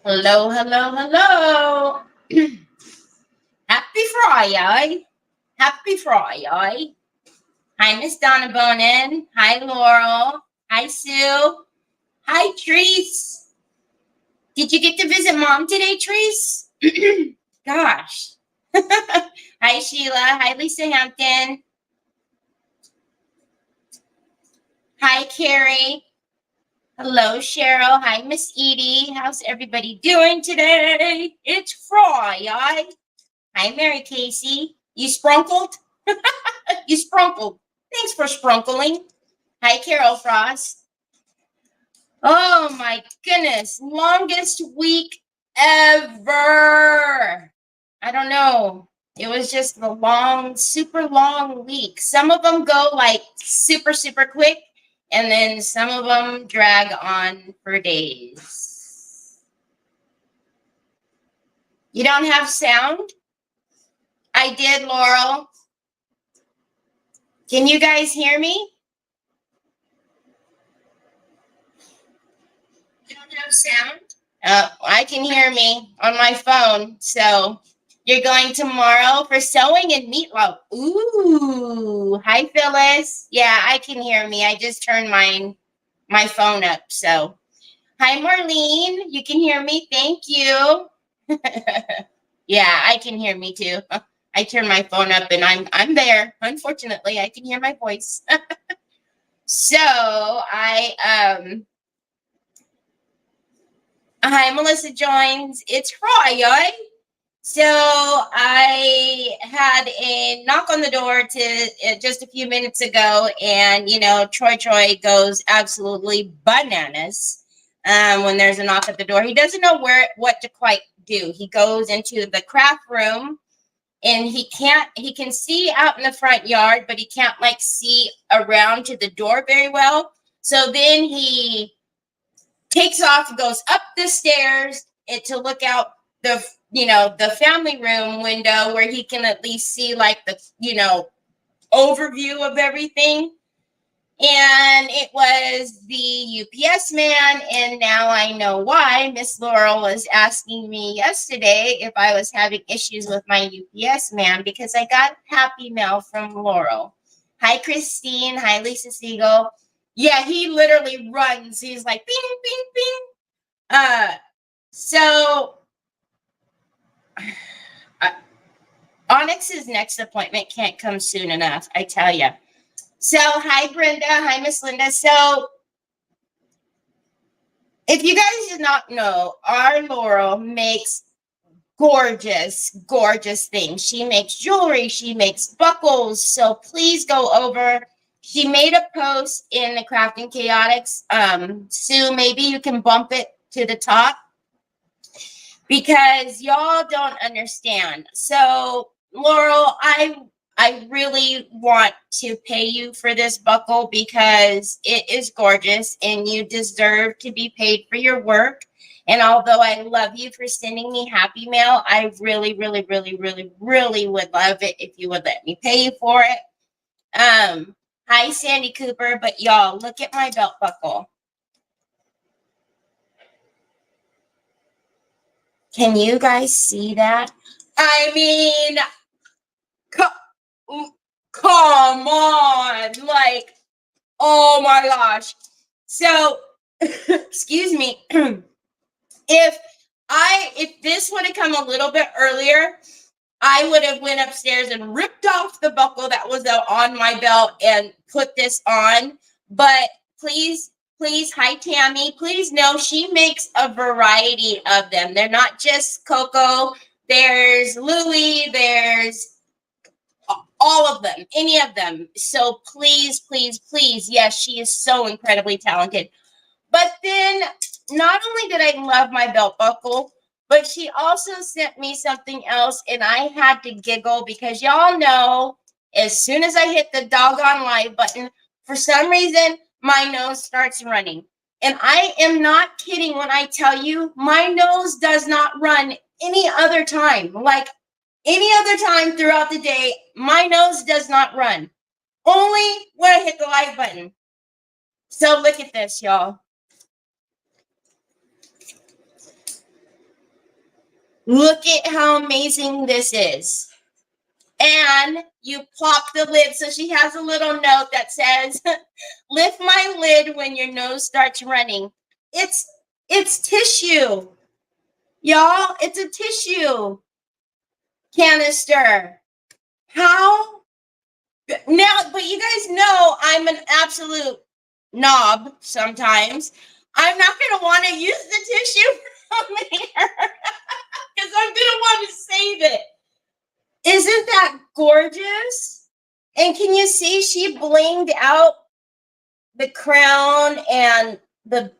Hello, hello, hello. Happy Friday. Happy Friday. Hi, Miss Donna Bonin. Hi, Laurel. Hi, Sue. Hi, Treese. Did you get to visit Mom today, Treese? Gosh. Hi, Sheila. Hi, Lisa Hampton. Hi, Carrie. Hello, Cheryl. Hi, Miss Edie. How's everybody doing today? It's Friday. Hi, Mary Casey. You sprunkled? You sprunkled. Thanks for sprunkling. Hi, Carol Frost. Oh my goodness. Longest week ever. I don't know. It was just a long, super long week. Some of them go like super, super quick. And then some of them drag on for days. You don't have sound? I did, Laurel. Can you guys hear me? You don't have sound? I can hear me on my phone. So you're going tomorrow for sewing and meatloaf. Ooh, hi, Phyllis. Yeah, I can hear me. I just turned my phone up. So hi, Marlene. You can hear me. Thank you. Yeah, I can hear me too. I turned my phone up and I'm there. Unfortunately, I can hear my voice. So hi, Melissa joins. It's Friday. So I had a knock on the door just a few minutes ago, and Troy goes absolutely bananas when there's a knock at the door. He doesn't know what to quite do. He goes into the craft room, and he can see out in the front yard, but he can't see around to the door very well. So then he takes off, goes up the stairs to look out the family room window where he can at least see the overview of everything. And it was the UPS man, and now I know why. Miss Laurel was asking me yesterday if I was having issues with my UPS man, because I got happy mail from Laurel. Hi, Christine. Hi, Lisa Siegel. Yeah, he literally runs. He's like, bing, bing, bing. So Onyx's next appointment can't come soon enough, I tell you. So, hi, Brenda. Hi, Miss Linda. So, if you guys did not know, our Laurel makes gorgeous, gorgeous things. She makes jewelry. She makes buckles. So, please go over. She made a post in the Crafting Chaotix. Sue, maybe you can bump it to the top, because y'all don't understand. So, Laurel, I really want to pay you for this buckle because it is gorgeous and you deserve to be paid for your work. And although I love you for sending me happy mail, I really, really, really, really, really would love it if you would let me pay you for it. Hi, Sandy Cooper. But y'all, look at my belt buckle. Can you guys see that? I mean, come on, oh my gosh. So, excuse me. If this would have come a little bit earlier, I would have went upstairs and ripped off the buckle that was on my belt and put this on. But please, hi, Tammy. Please know she makes a variety of them. They're not just Coco. There's Louie. There's all of them, any of them. So please, please, please. Yes, she is so incredibly talented. But then not only did I love my belt buckle, but she also sent me something else, and I had to giggle because y'all know as soon as I hit the doggone live button, for some reason, my nose starts running. And I am not kidding when I tell you my nose does not run any other time. Like any other time throughout the day, my nose does not run. Only when I hit the live button. So look at this, y'all. Look at how amazing this is. And you plop the lid. So she has a little note that says, lift my lid when your nose starts running. It's tissue. Y'all, it's a tissue canister. How? Now, but you guys know I'm an absolute knob sometimes. I'm not going to want to use the tissue from here because I'm going to want to save it. Isn't that gorgeous? And can you see she blinged out the crown and the,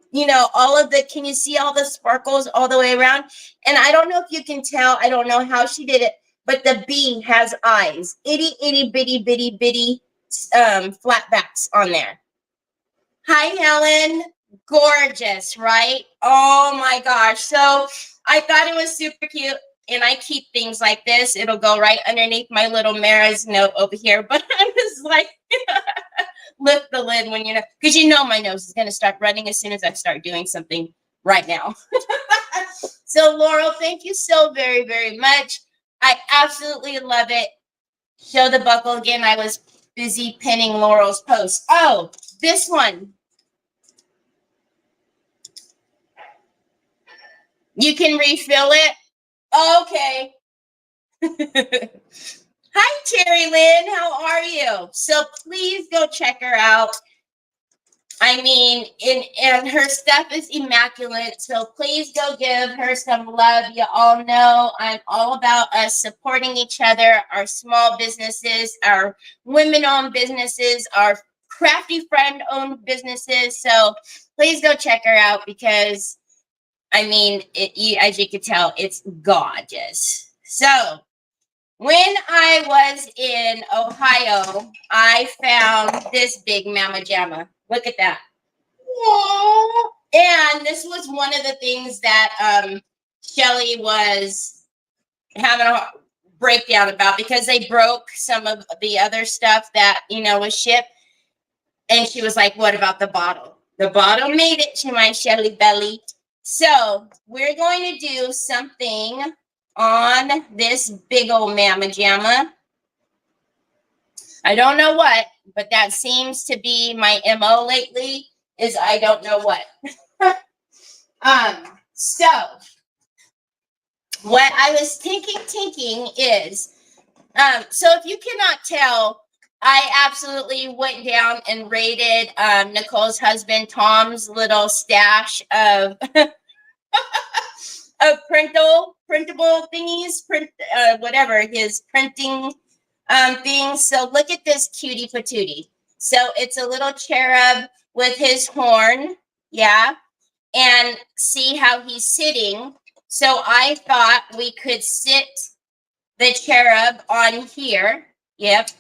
all of the, can you see all the sparkles all the way around? And I don't know if you can tell, I don't know how she did it, but the bee has eyes, itty bitty flatbacks on there. Hi, Helen. Gorgeous, right? Oh my gosh. So I thought it was super cute. And I keep things like this. It'll go right underneath my little Mara's note over here. But I was like, lift the lid when because my nose is going to start running as soon as I start doing something right now. So Laurel, thank you so very, very much. I absolutely love it. Show the buckle again. I was busy pinning Laurel's post. Oh, this one. You can refill it. Okay. Hi, Terry Lynn. How are you? So please go check her out. I mean, and her stuff is immaculate. So please go give her some love. You all know I'm all about us supporting each other, our small businesses, our women-owned businesses, our crafty friend-owned businesses. So please go check her out because, I mean, as you can tell, it's gorgeous. So when I was in Ohio, I found this big Mama Jamma. Look at that. Aww. And this was one of the things that Shelly was having a breakdown about because they broke some of the other stuff that, was shipped. And she was like, what about the bottle? The bottle made it to my Shelly belly. So we're going to do something on this big old Mama Jamma. I don't know what, but that seems to be my MO lately, is I don't know what. So what I was thinking is, so if you cannot tell, I absolutely went down and raided Nicole's husband Tom's little stash of of printable thingies, whatever his printing things. So look at this cutie patootie. So it's a little cherub with his horn, yeah, and see how he's sitting. So I thought we could sit the cherub on here. Yep.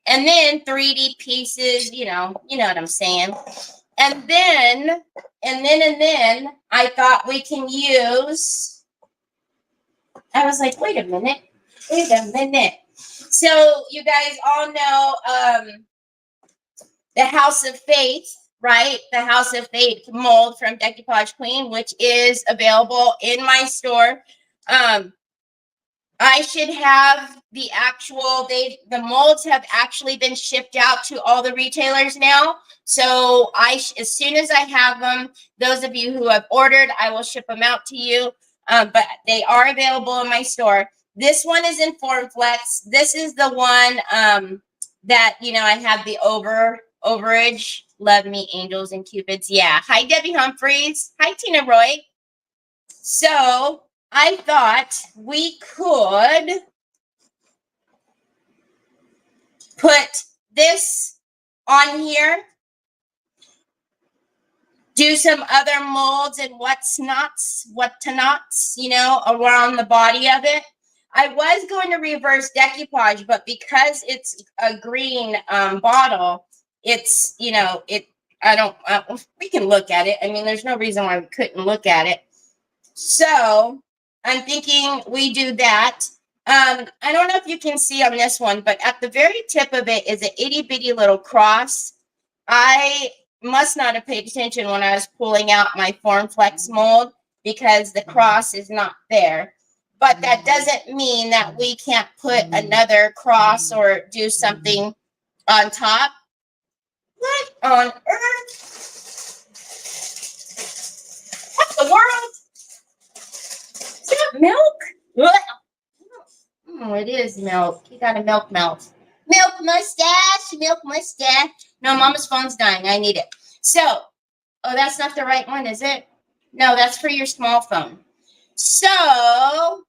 And then 3D pieces, you know what I'm saying. And then I thought we can use, I was like, wait a minute. So you guys all know the House of Faith, right? The House of Faith mold from Decoupage Queen, which is available in my store. I should have the actual, the molds have actually been shipped out to all the retailers now. So as soon as I have them, those of you who have ordered, I will ship them out to you. But they are available in my store. This one is in Form Flex. This is the one that, I have the overage. Love me, angels and cupids. Yeah. Hi, Debbie Humphreys. Hi, Tina Roy. So I thought we could put this on here, do some other molds and what to nots, around the body of it. I was going to reverse decoupage, but because it's a green bottle, it's, we can look at it. I mean, there's no reason why we couldn't look at it. So I'm thinking we do that. I don't know if you can see on this one, but at the very tip of it is an itty bitty little cross. I must not have paid attention when I was pulling out my Form Flex mold because the cross is not there. But that doesn't mean that we can't put another cross or do something on top. What on earth? What the world? Is that milk? Oh, it is milk. You got a milk mouth. Milk mustache, milk mustache. No, Mama's phone's dying. I need it. So, oh, that's not the right one, is it? No, that's for your small phone. So,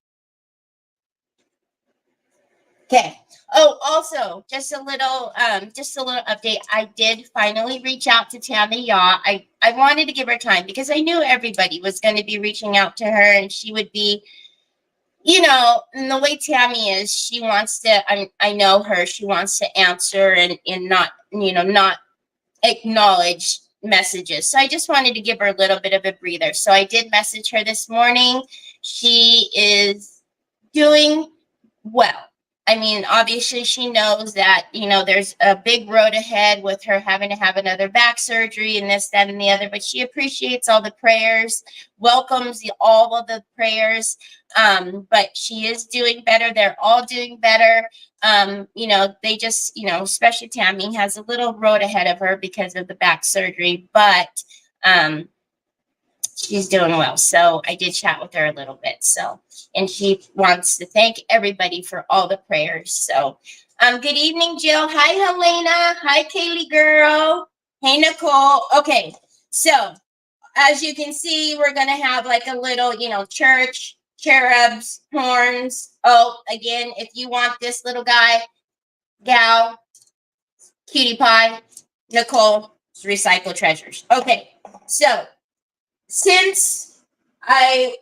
okay. Oh, also, just a little update. I did finally reach out to Tammy Yaw. I wanted to give her time because I knew everybody was going to be reaching out to her, and she would be, you know, and the way Tammy is, she wants to, I know her, she wants to answer and not, you know, not acknowledge messages. So I just wanted to give her a little bit of a breather. So I did message her this morning. She is doing well. I mean, obviously she knows that, you know, there's a big road ahead with her having to have another back surgery and this, that, and the other, but she appreciates all the prayers, welcomes all of the prayers. But she is doing better. They're all doing better. You know, they just, you know, especially Tammy has a little road ahead of her because of the back surgery, but, she's doing well. So I did chat with her a little bit. So, and she wants to thank everybody for all the prayers. So, good evening, Jill. Hi, Helena. Hi, Kaylee girl. Hey, Nicole. Okay. So as you can see, we're going to have like a little, you know, church, cherubs, horns. Oh, again, if you want this little guy, gal, cutie pie, Nicole, recycle treasures. Okay. So, since I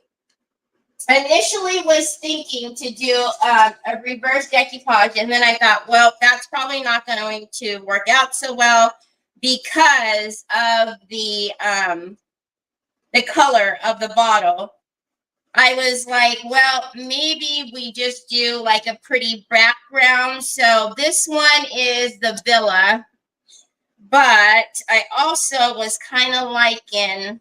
initially was thinking to do a reverse decoupage, and then I thought, well, that's probably not going to work out so well because of the color of the bottle. I was like, well, maybe we just do like a pretty background. So this one is the villa, but I also was kind of liking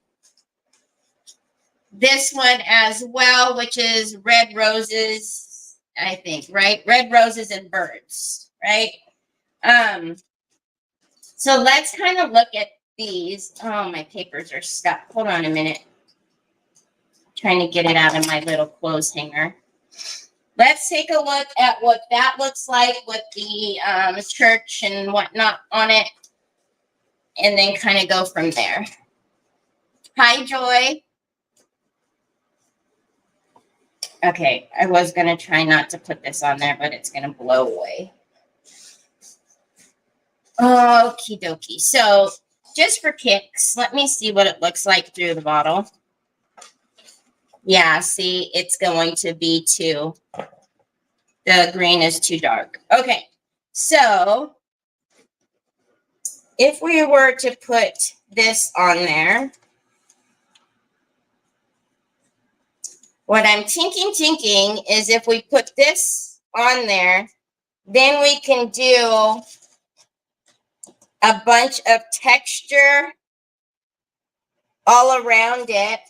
this one as well, which is red roses, I think, right? Red roses and birds, right? So let's kind of look at these. Oh, my papers are stuck. Hold on a minute. Trying to get it out of my little clothes hanger. Let's take a look at what that looks like with the church and whatnot on it, and then kind of go from there. Hi, Joy. Okay, I was going to try not to put this on there, but it's going to blow away. Okie dokie. So, just for kicks, let me see what it looks like through the bottle. Yeah, see, it's going to be too, the green is too dark. Okay, so, if we were to put this on there, what I'm thinking is if we put this on there, then we can do a bunch of texture all around it.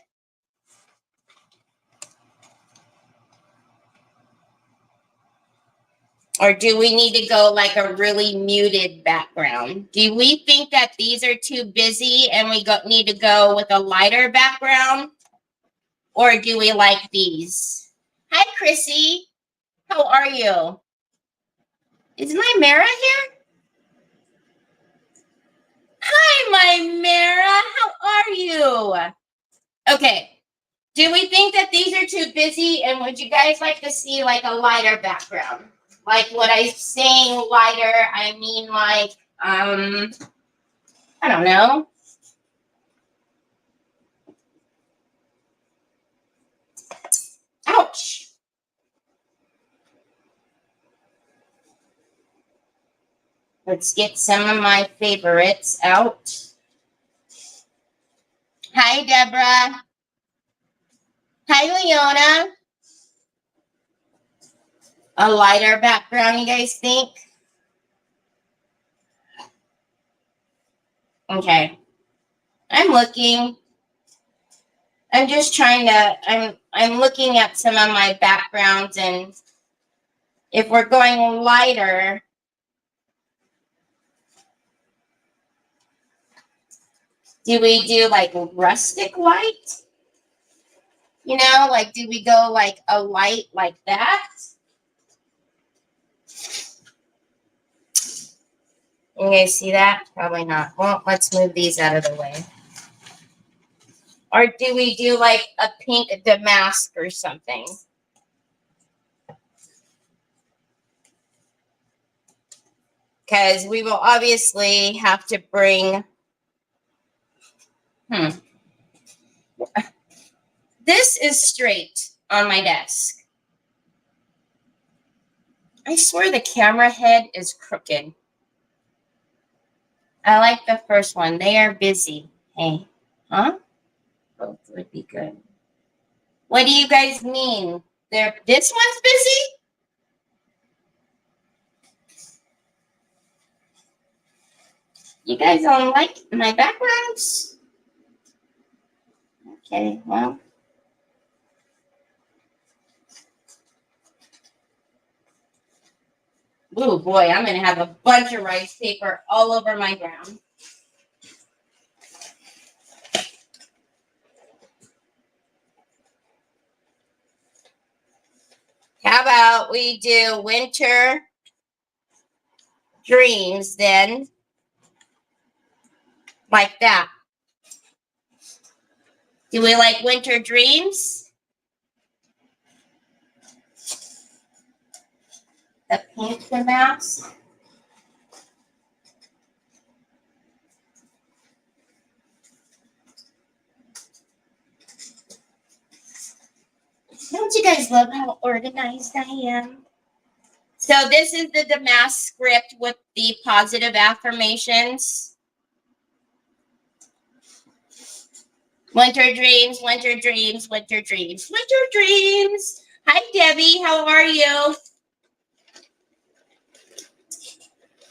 Or do we need to go like a really muted background? Do we think that these are too busy and we need to go with a lighter background? Or do we like these? Hi, Chrissy. How are you? Is my Mara here? Hi, my Mara. How are you? Okay. Do we think that these are too busy? And would you guys like to see like a lighter background? Like what I'm saying lighter, I mean like, I don't know. Ouch. Let's get some of my favorites out. Hi, Deborah. Hi, Leona. A lighter background, you guys think? Okay. I'm looking. I'm just trying to, I'm looking at some of my backgrounds, and if we're going lighter, do we do like rustic light? You know, like, do we go like a light like that? You guys see that? Probably not. Well, let's move these out of the way. Or do we do like a pink damask or something? Because we will obviously have to bring... This is straight on my desk. I swear the camera head is crooked. I like the first one. They are busy. Hey, huh? Both would be good. What do you guys mean? This one's busy? You guys don't like my backgrounds? Okay, well. Oh boy, I'm going to have a bunch of rice paper all over my ground. How about we do winter dreams then? Like that. Do we like winter dreams? The pink mouse. Don't you guys love how organized I am? So this is the damask script with the positive affirmations. Winter dreams, winter dreams, winter dreams, winter dreams. Hi, Debbie. How are you?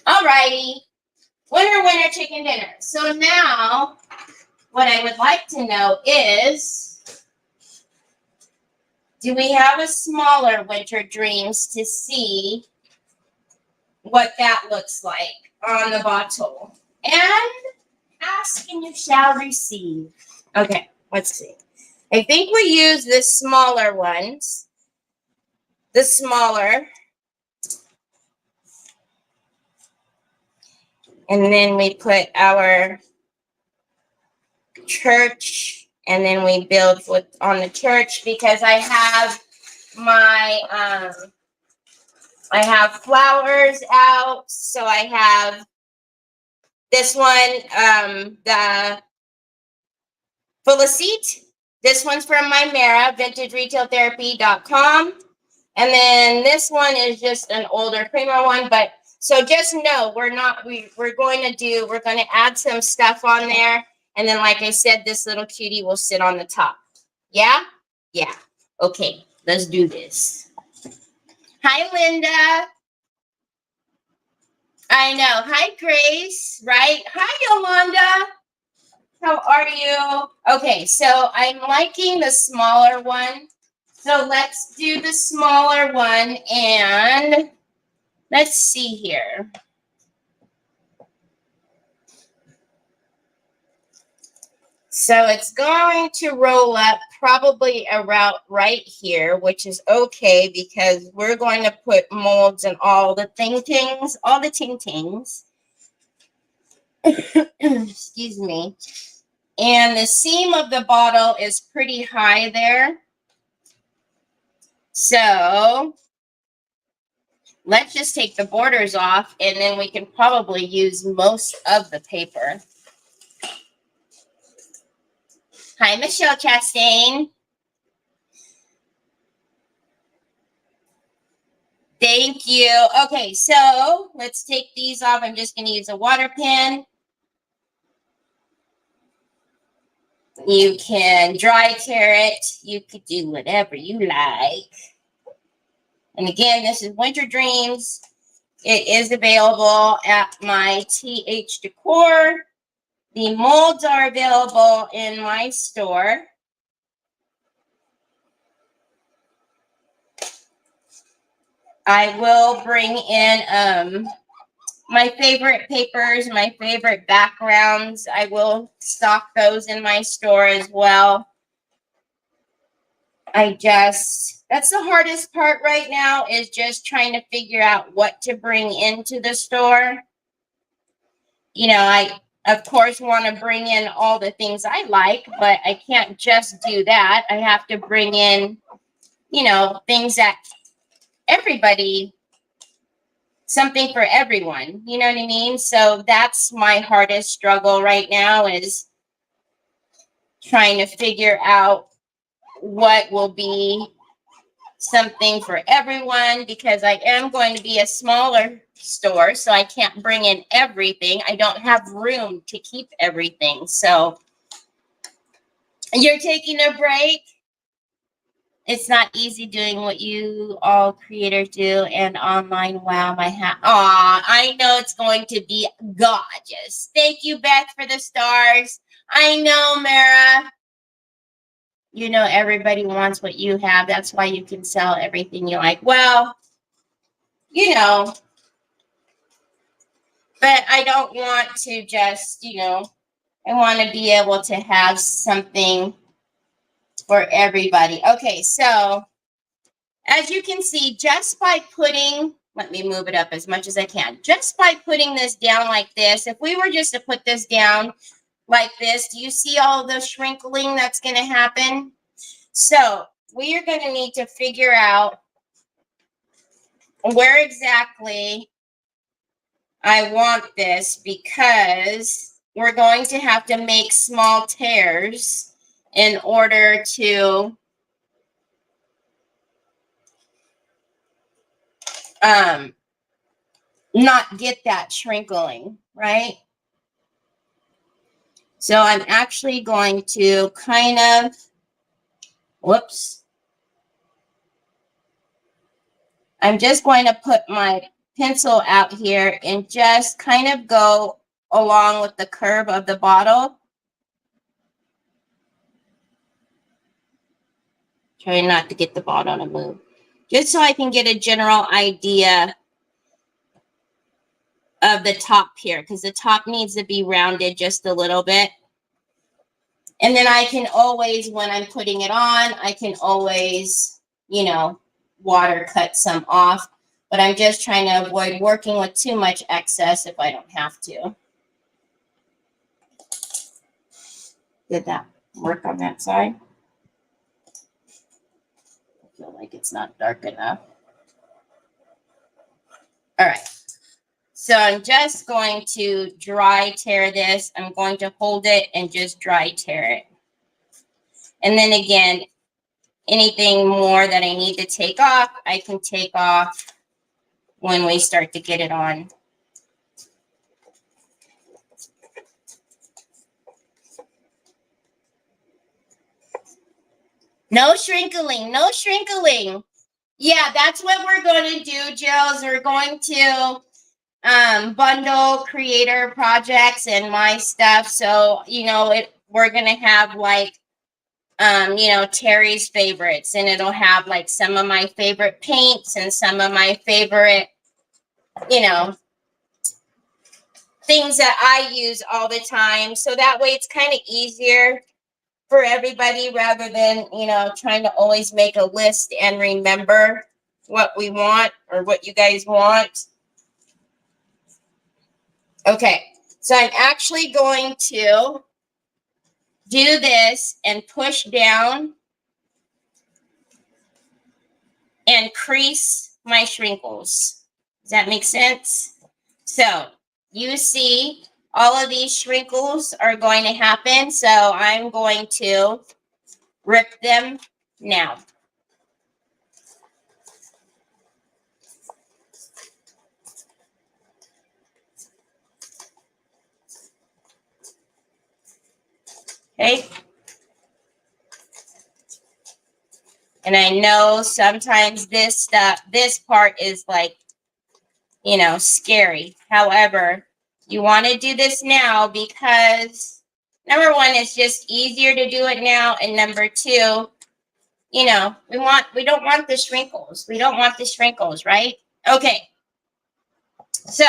All righty. Winter, winter, chicken dinner. So now what I would like to know is, do we have a smaller winter dreams to see what that looks like on the bottle? And ask and you shall receive. Okay, let's see. I think we use the smaller ones. The smaller. And then we put our church, and then we build on the church, because I have my, I have flowers out. So I have this one, the Felicite. This one's from my Mara, vintageretailtherapy.com. And then this one is just an older Prima one. But so just know we're going to add some stuff on there. And then, like I said, this little cutie will sit on the top. Yeah? Yeah. Okay, let's do this. Hi, Linda. I know. Hi, Grace. Right? Hi, Yolanda. How are you? Okay, so I'm liking the smaller one. So let's do the smaller one, and let's see here. So it's going to roll up probably around right here, which is okay because we're going to put molds and all the ting-tings, all the ting-tings. Excuse me. And the seam of the bottle is pretty high there. So let's just take the borders off, and then we can probably use most of the paper. Hi, Michelle Chastain. Thank you. Okay, so let's take these off. I'm just going to use a water pen. You can dry tear it. You could do whatever you like. And again, this is Winter Dreams. It is available at my TH Decor. The molds are available in my store. I will bring in my favorite papers, my favorite backgrounds. I will stock those in my store as well. That's the hardest part right now, is just trying to figure out what to bring into the store. You know, I, of course, want to bring in all the things I like, but I can't just do that. I have to bring in, you know, things that everybody, something for everyone. You know what I mean? So that's my hardest struggle right now, is trying to figure out what will be something for everyone, because I am going to be a smaller store, so I can't bring in everything. I don't have room to keep everything. So you're taking a break. It's not easy doing what you all creators do and online. Wow, my hat. Aw, I know it's going to be gorgeous. Thank you, Beth, for the stars. I know, Mara. You know, everybody wants what you have. That's why you can sell everything you like. Well, you know, but I don't want to just, you know, I want to be able to have something for everybody. Okay, so as you can see, just by putting, let me move it up as much as I can. Just by putting this down like this, if we were just to put this down like this, do you see all the shrinkling that's going to happen? So we are going to need to figure out where exactly I want this, because we're going to have to make small tears in order to not get that shrinkling, right? So I'm actually going to kind of, whoops. I'm just going to put my pencil out here and just kind of go along with the curve of the bottle. Try not to get the bottle to move. Just so I can get a general idea of the top here, because the top needs to be rounded just a little bit. And then I can always, when I'm putting it on, I can always, you know, water cut some off. But I'm just trying to avoid working with too much excess if I don't have to. Did that work on that side? I feel like it's not dark enough. All right. So I'm just going to dry tear this. I'm going to hold it and just dry tear it. And then again, anything more that I need to take off, I can take off when we start to get it on. No shrinkling, no shrinkling. Yeah, that's what we're going to do, Jills. We're going to bundle creator projects and my stuff. So, you know, we're going to have like, you know, Terry's favorites, and it'll have like some of my favorite paints and some of my favorite, you know, things that I use all the time. So that way it's kind of easier for everybody, rather than, you know, trying to always make a list and remember what we want or what you guys want. Okay, so I'm actually going to do this and push down and crease my shrinkles. Does that make sense? So you see all of these shrinkles are going to happen. So I'm going to rip them now. Okay. And I know sometimes this part is like, you know, scary. However, you want to do this now because number one, it's just easier to do it now. And number two, you know, we don't want the wrinkles. We don't want the wrinkles, right? Okay. So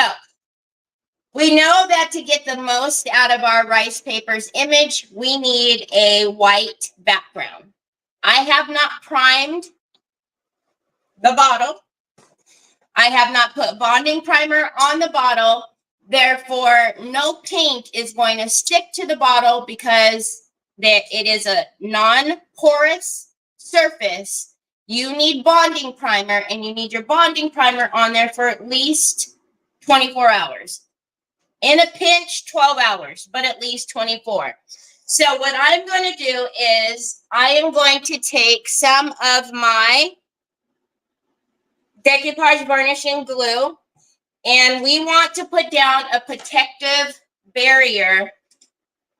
we know that to get the most out of our rice papers image, we need a white background. I have not primed the bottle. I have not put bonding primer on the bottle. Therefore, no paint is going to stick to the bottle because it is a non-porous surface. You need bonding primer, and you need your bonding primer on there for at least 24 hours. In a pinch, 12 hours, but at least 24. So what I'm going to do is I am going to take some of my Decoupage varnishing glue, and we want to put down a protective barrier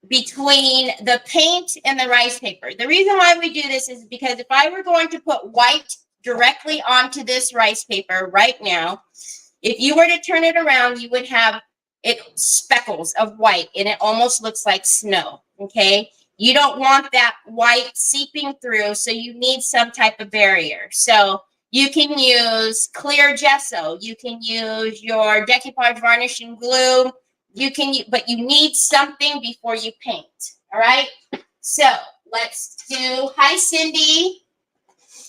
between the paint and the rice paper. The reason why we do this is because if I were going to put white directly onto this rice paper right now, if you were to turn it around, you would have it speckles of white, and it almost looks like snow, okay? You don't want that white seeping through, so you need some type of barrier. So you can use clear gesso. You can use your Decoupage varnishing glue. But you need something before you paint, all right? So let's do, hi, Cindy.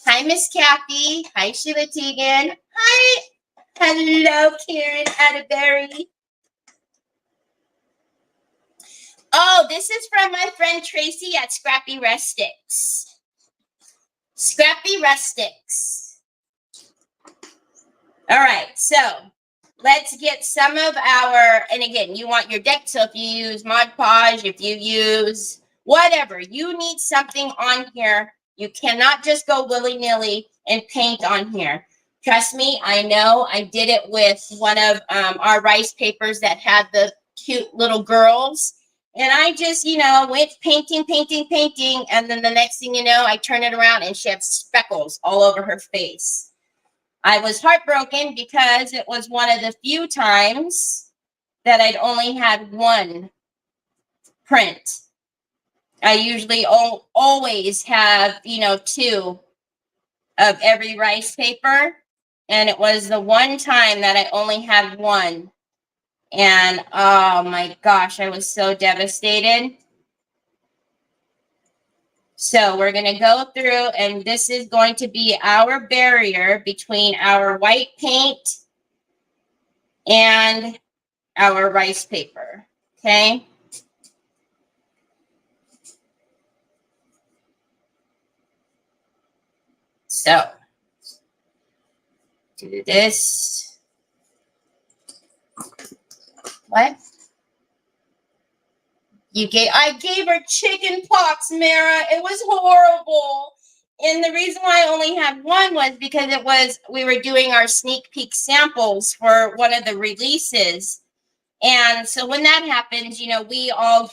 Hi, Miss Kathy. Hi, Sheila Teagan. Hi. Hello, Karen Atterbury. Oh, this is from my friend Tracy at Scrappy Rustics. Scrappy Rustics. All right, so let's get some of our, and again, you want your deck, so if you use Mod Podge, if you use whatever, you need something on here. You cannot just go willy-nilly and paint on here. Trust me, I know. I did it with one of our rice papers that had the cute little girls. And I just, you know, went painting. And then the next thing you know, I turn it around and she had speckles all over her face. I was heartbroken because it was one of the few times that I'd only had one print. I usually always have, you know, two of every rice paper. And it was the one time that I only had one. And oh my gosh, I was so devastated. So we're going to go through, and this is going to be our barrier between our white paint and our rice paper. Okay. So do this. What? I gave her chicken pox, Mara. It was horrible. And the reason why I only had one was because we were doing our sneak peek samples for one of the releases. And so when that happens, you know, we only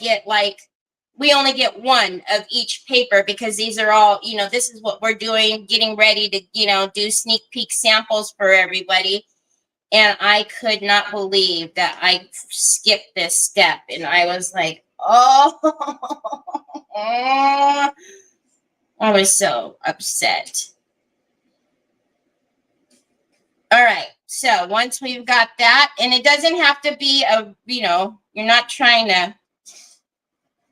get one of each paper because these are all, you know, this is what we're doing, getting ready to, you know, do sneak peek samples for everybody. And I could not believe that I skipped this step. And I was like, oh, I was so upset. All right. So once we've got that, and it doesn't have to be you know, you're not trying to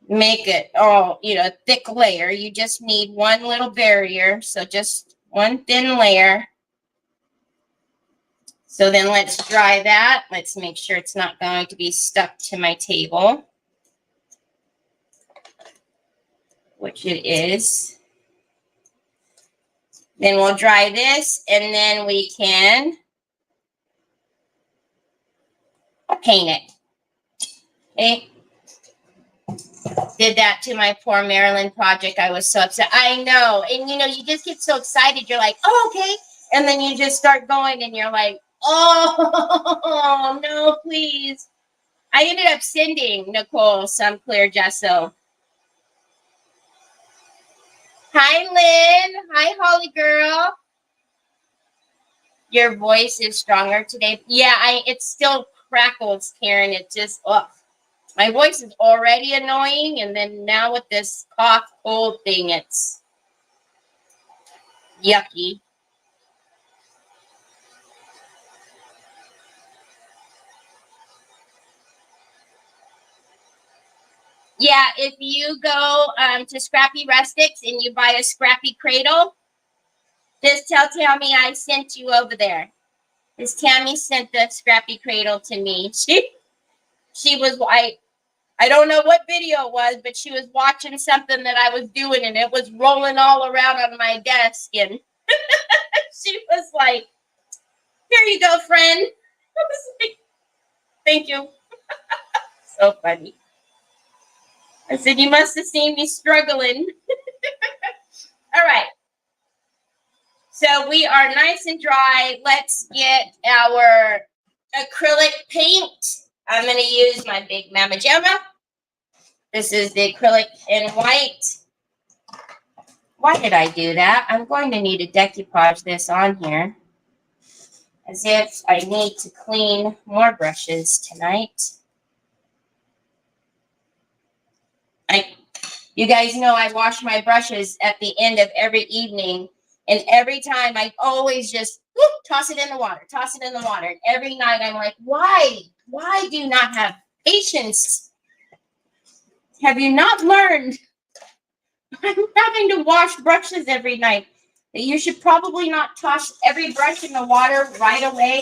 make it all, you know, thick layer. You just need one little barrier. So just one thin layer. So then let's dry that. Let's make sure it's not going to be stuck to my table, which it is. Then we'll dry this, and then we can paint it. Okay. Did that to my poor Maryland project. I was so upset. I know. And, you know, you just get so excited. You're like, oh, okay. And then you just start going, and you're like, oh, no, please. I ended up sending Nicole some clear gesso. Hi, Lynn. Hi, Holly girl. Your voice is stronger today. Yeah, it still crackles, Karen. It just, ugh. My voice is already annoying, and then now with this cough, cold thing, it's yucky. Yeah, if you go to Scrappy Rustics and you buy a Scrappy Cradle, just tell Tammy I sent you over there. Because Tammy sent the Scrappy Cradle to me. She was I don't know what video it was, but she was watching something that I was doing and it was rolling all around on my desk. And she was like, here you go, friend. I was like, thank you. So funny. I said, you must have seen me struggling. All right. So we are nice and dry. Let's get our acrylic paint. I'm going to use my big Mama Gemma. This is the acrylic in white. Why did I do that? I'm going to need to decoupage this on here. As if I need to clean more brushes tonight. You guys know I wash my brushes at the end of every evening. And every time I always just toss it in the water, toss it in the water. And every night I'm like, why? Why do you not have patience? Have you not learned? I'm having to wash brushes every night. You should probably not toss every brush in the water right away.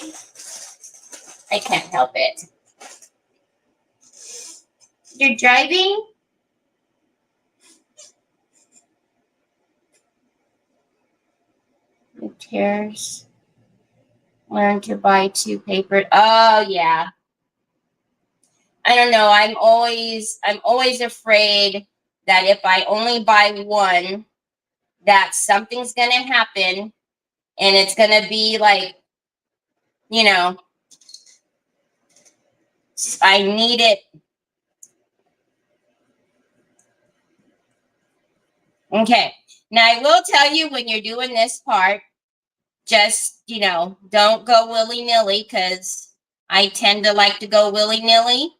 I can't help it. You're driving? Tears. Learn to buy 2 paper. Oh yeah. I don't know. I'm always afraid that if I only buy one, that something's gonna happen, and it's gonna be like, you know, I need it. Okay. Now I will tell you when you're doing this part, just, don't go willy-nilly, because I tend to like to go willy-nilly,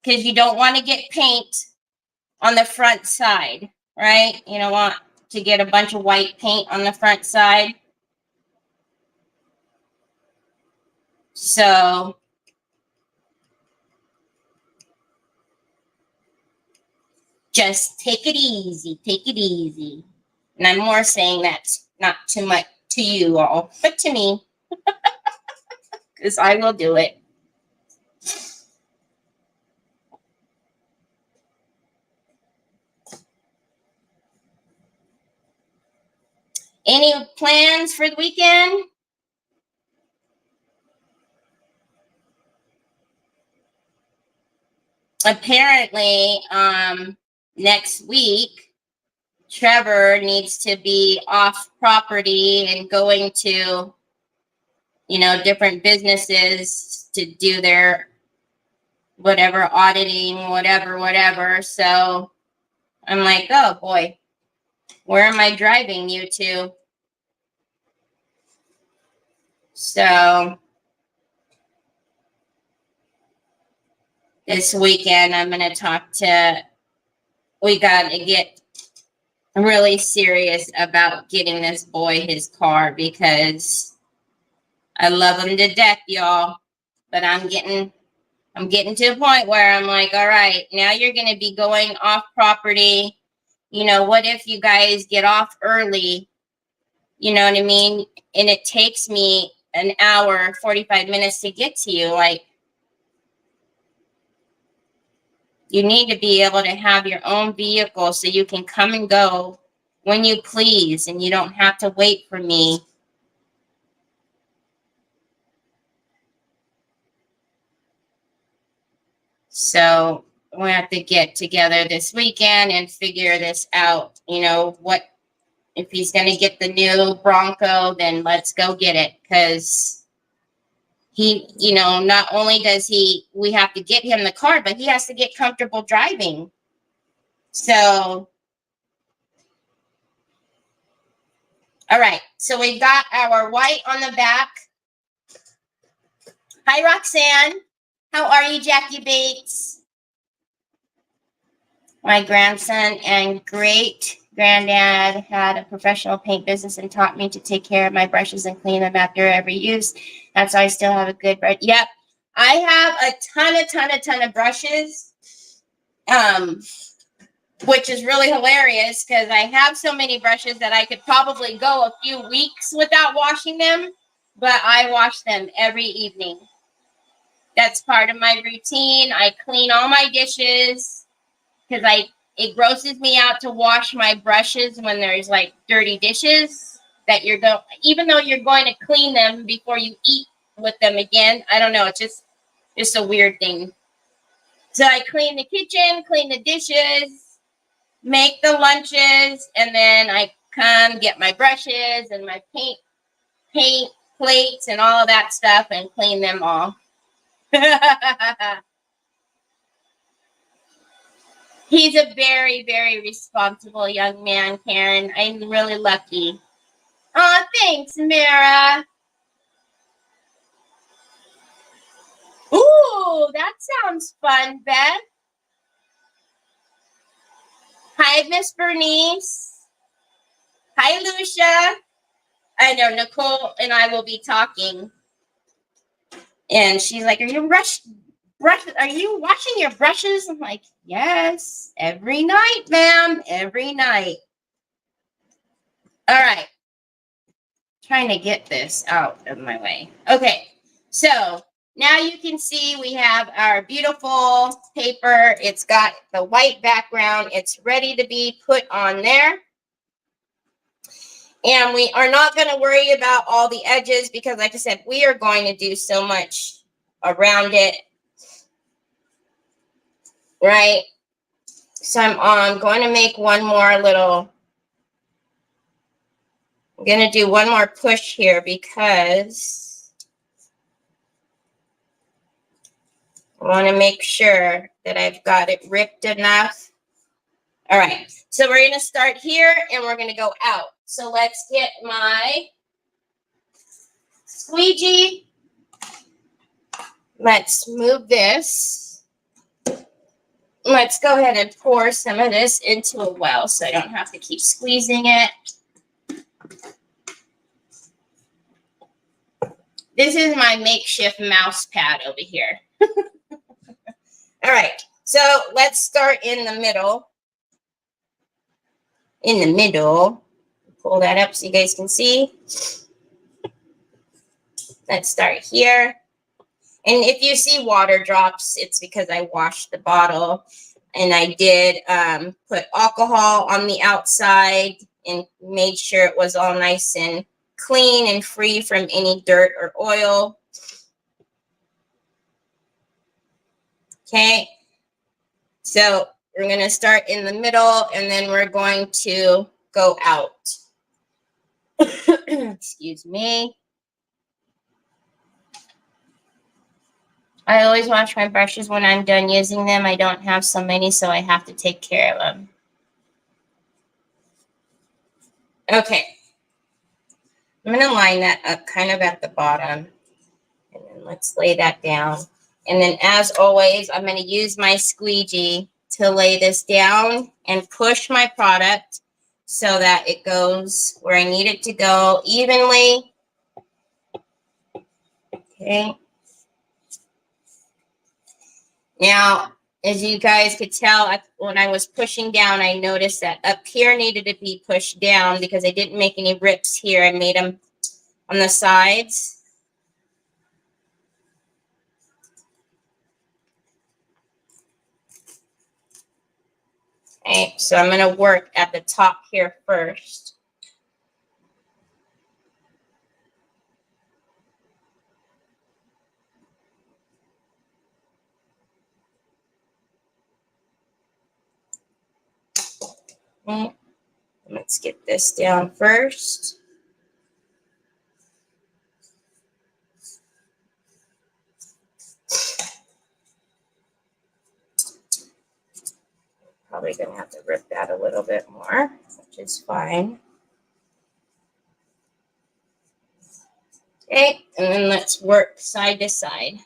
because you don't want to get paint on the front side, right? You don't want to get a bunch of white paint on the front side. So just take it easy. Take it easy. And I'm more saying that's not too much to you all, but to me, because I will do it. Any plans for the weekend? Apparently, next week, Trevor needs to be off property and going to, different businesses to do their whatever auditing, whatever. So I'm like, oh boy, where am I driving you to? So this weekend, I'm going to talk to, we got to get really serious about getting this boy his car, because I love him to death, y'all. But I'm getting to a point where I'm like, all right, now you're going to be going off property. What if you guys get off early? You know what I mean? And it takes me an hour, 45 minutes to get to you. Like, you need to be able to have your own vehicle so you can come and go when you please, and you don't have to wait for me. So we have to get together this weekend and figure this out. What if he's going to get the new Bronco, then let's go get it, because he, not only does we have to get him the car, but he has to get comfortable driving. So, all right. So we got our white on the back. Hi, Roxanne. How are you, Jackie Bates? My grandson and great Granddad had a professional paint business and taught me to take care of my brushes and clean them after every use. That's why I still have a good brush. Yep. I have a ton of brushes. Which is really hilarious because I have so many brushes that I could probably go a few weeks without washing them, but I wash them every evening. That's part of my routine. I clean all my dishes because it grosses me out to wash my brushes when there's like dirty dishes that even though you're going to clean them before you eat with them again. I don't know. It's just a weird thing. So I clean the kitchen, clean the dishes, make the lunches, and then I come get my brushes and my paint plates and all of that stuff and clean them all. He's a very, very responsible young man, Karen. I'm really lucky. Oh, thanks, Mara. Ooh, that sounds fun, Beth. Hi, Miss Bernice. Hi, Lucia. I know Nicole and I will be talking. And she's like, are you washing your brushes? I'm like, yes, every night, ma'am, every night. All right. Trying to get this out of my way. Okay, so now you can see we have our beautiful paper. It's got the white background. It's ready to be put on there. And we are not going to worry about all the edges because, like I said, we are going to do so much around it. Right? So I'm going to make one more little... I'm going to do one more push here because I want to make sure that I've got it ripped enough. All right. So we're going to start here and we're going to go out. So let's get my squeegee. Let's move this. Let's go ahead and pour some of this into a well so I don't have to keep squeezing it. This is my makeshift mouse pad over here. All right, so let's start in the middle. In the middle. Pull that up so you guys can see. Let's start here. And if you see water drops, it's because I washed the bottle. And I did put alcohol on the outside and made sure it was all nice and clean and free from any dirt or oil. Okay, so we're going to start in the middle and then we're going to go out. Excuse me. I always wash my brushes when I'm done using them. I don't have so many, so I have to take care of them. Okay. I'm going to line that up kind of at the bottom. And then let's lay that down. And then as always, I'm going to use my squeegee to lay this down and push my product so that it goes where I need it to go evenly. Okay. Now, as you guys could tell, when I was pushing down, I noticed that up here needed to be pushed down because I didn't make any rips here. I made them on the sides. Okay, so I'm going to work at the top here first. Okay. Let's get this down first. Probably going to have to rip that a little bit more, which is fine. Okay, and then let's work side to side.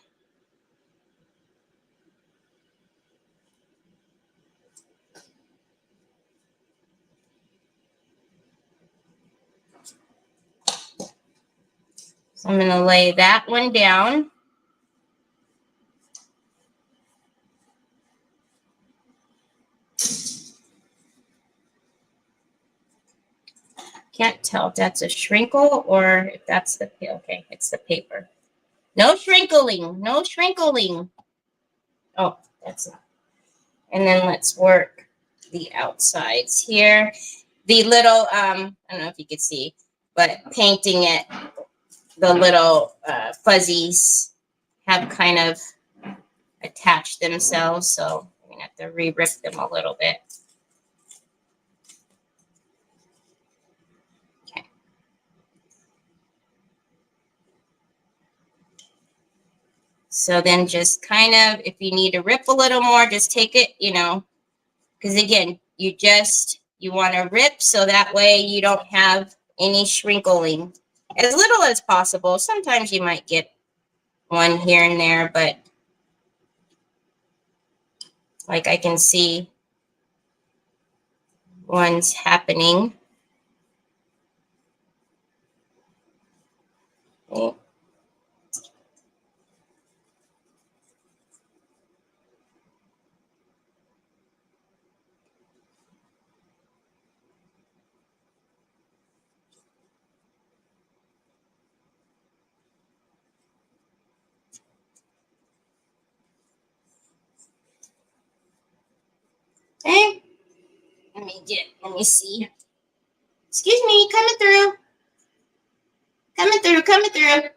So I'm going to lay that one down. Can't tell if that's a shrinkle or if that's the, okay, it's the paper. No shrinkling, no shrinkling. Oh, that's not. And then let's work the outsides here. The little, I don't know if you could see, but painting it, the little fuzzies have kind of attached themselves. So I'm going to have to re-rip them a little bit. Okay. So then just kind of, if you need to rip a little more, just take it, you know, because again, you want to rip so that way you don't have any shrinkling. As little as possible. Sometimes you might get one here and there, but like I can see one's happening. Okay. Okay. Let me see. Excuse me, coming through. Coming through, coming through.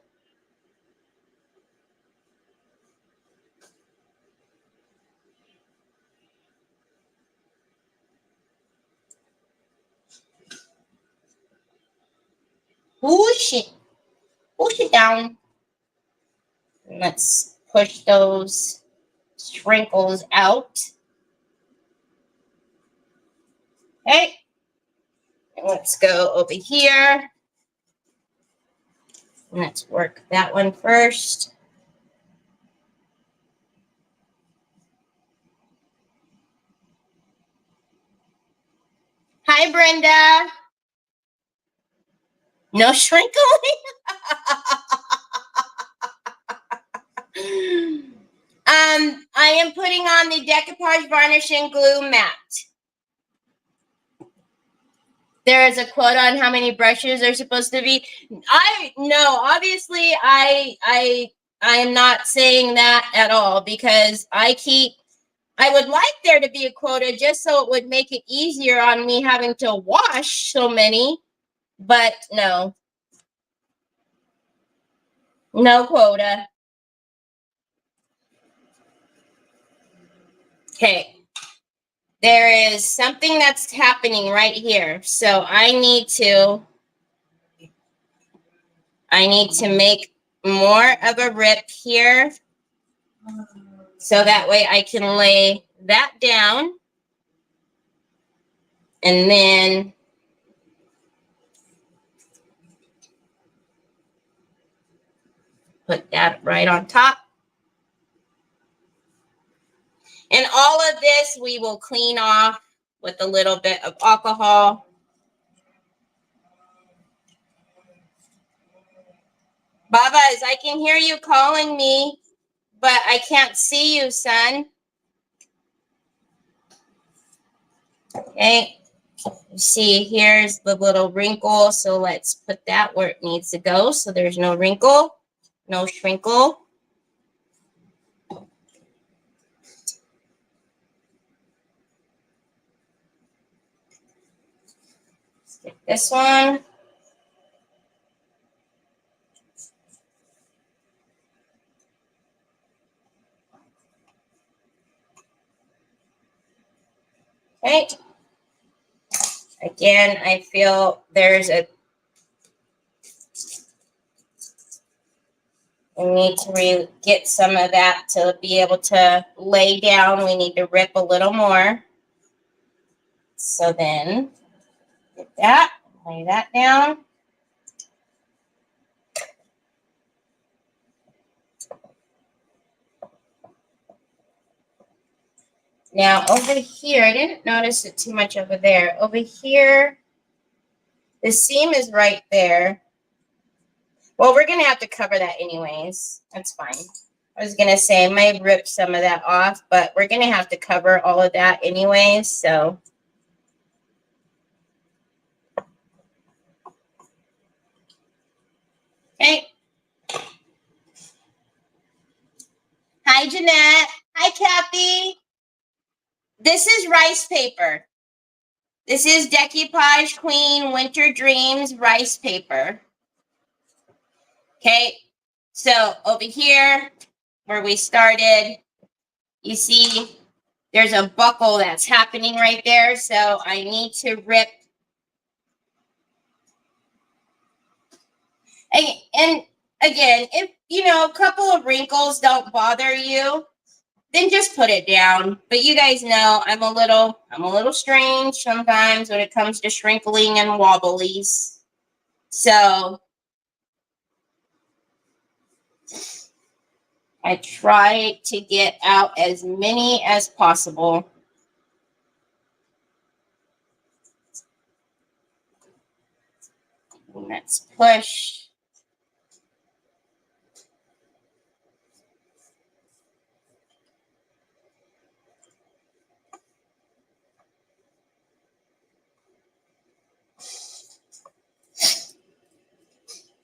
Push it down. And let's push those sprinkles out. Okay. And let's go over here. And let's work that one first. Hi, Brenda. No shrinkling? I am putting on the Decoupage Varnish and Glue Matte. There is a quote on how many brushes are supposed to be. Obviously I am not saying that at all because I would like there to be a quota just so it would make it easier on me having to wash so many, but no. No quota. Okay. There is something that's happening right here. So I need to make more of a rip here. So that way I can lay that down. And then put that right on top. And all of this we will clean off with a little bit of alcohol. Babas, I can hear you calling me, but I can't see you, son. Okay. See, here's the little wrinkle. So let's put that where it needs to go. So there's no wrinkle, no shrinkle. Let's get this one. Okay. Again, I feel there's a, we need to get some of that to be able to lay down. We need to rip a little more. So then get that, lay that down. Now over here, I didn't notice it too much over there. Over here, the seam is right there. Well, we're going to have to cover that anyways. That's fine. I was going to say I might rip some of that off, but we're going to have to cover all of that anyways, so. Okay. Hi, Jeanette. Hi, Kathy. This is rice paper. This is Decoupage Queen Winter Dreams rice paper. Okay, so over here where we started, you see there's a buckle that's happening right there. So I need to rip. And again, if you know a couple of wrinkles don't bother you, then just put it down. But you guys know I'm a little strange sometimes when it comes to shrinkling and wobblies. So I try to get out as many as possible. Let's push.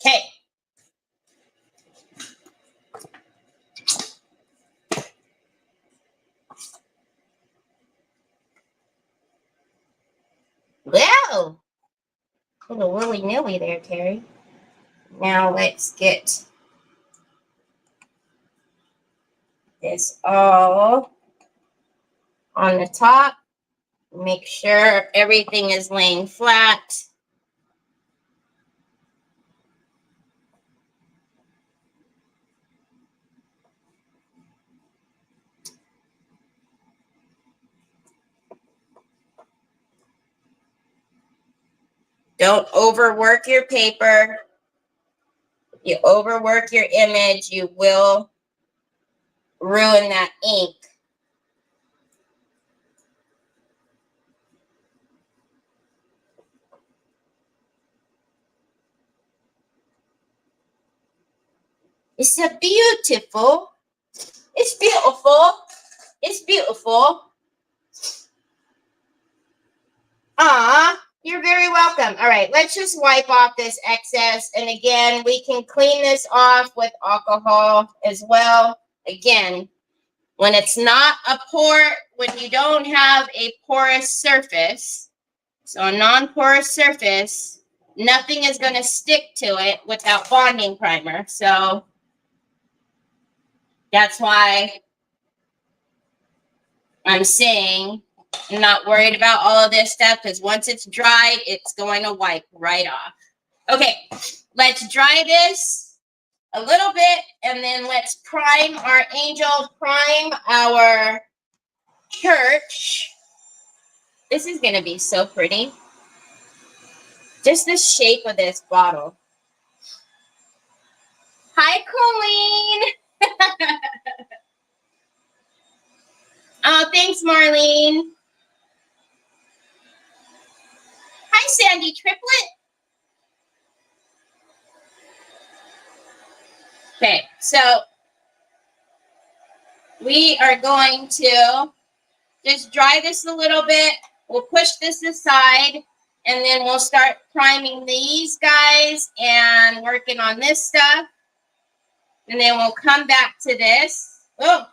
Okay. Well, little willy-nilly there, Terry. Now let's get this all on the top. Make sure everything is laying flat. Don't overwork your paper. If you overwork your image, you will ruin that ink. It's a beautiful. It's beautiful. It's beautiful. Ah, you're very welcome. All right, let's just wipe off this excess. And again, we can clean this off with alcohol as well. Again, when it's not a when you don't have a porous surface, so a non-porous surface, nothing is going to stick to it without bonding primer. So that's why I'm saying I'm not worried about all of this stuff, because once it's dried, it's going to wipe right off. Okay, let's dry this a little bit, and then let's prime our angel, prime our church. This is going to be so pretty. Just the shape of this bottle. Hi, Colleen. Oh, thanks, Marlene. Hi, Sandy Triplet. Okay, so we are going to just dry this a little bit. We'll push this aside, and then we'll start priming these guys and working on this stuff. And then we'll come back to this. Oh.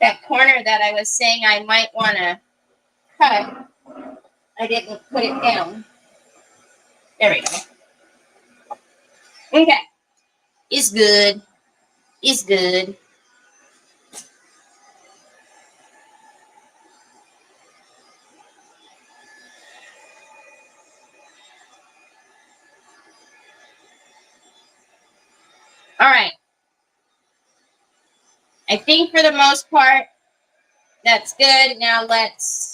That corner that I was saying I might want to cut, I didn't put it down. There we go. Okay. It's good. It's good. All right. I think for the most part, that's good. Now let's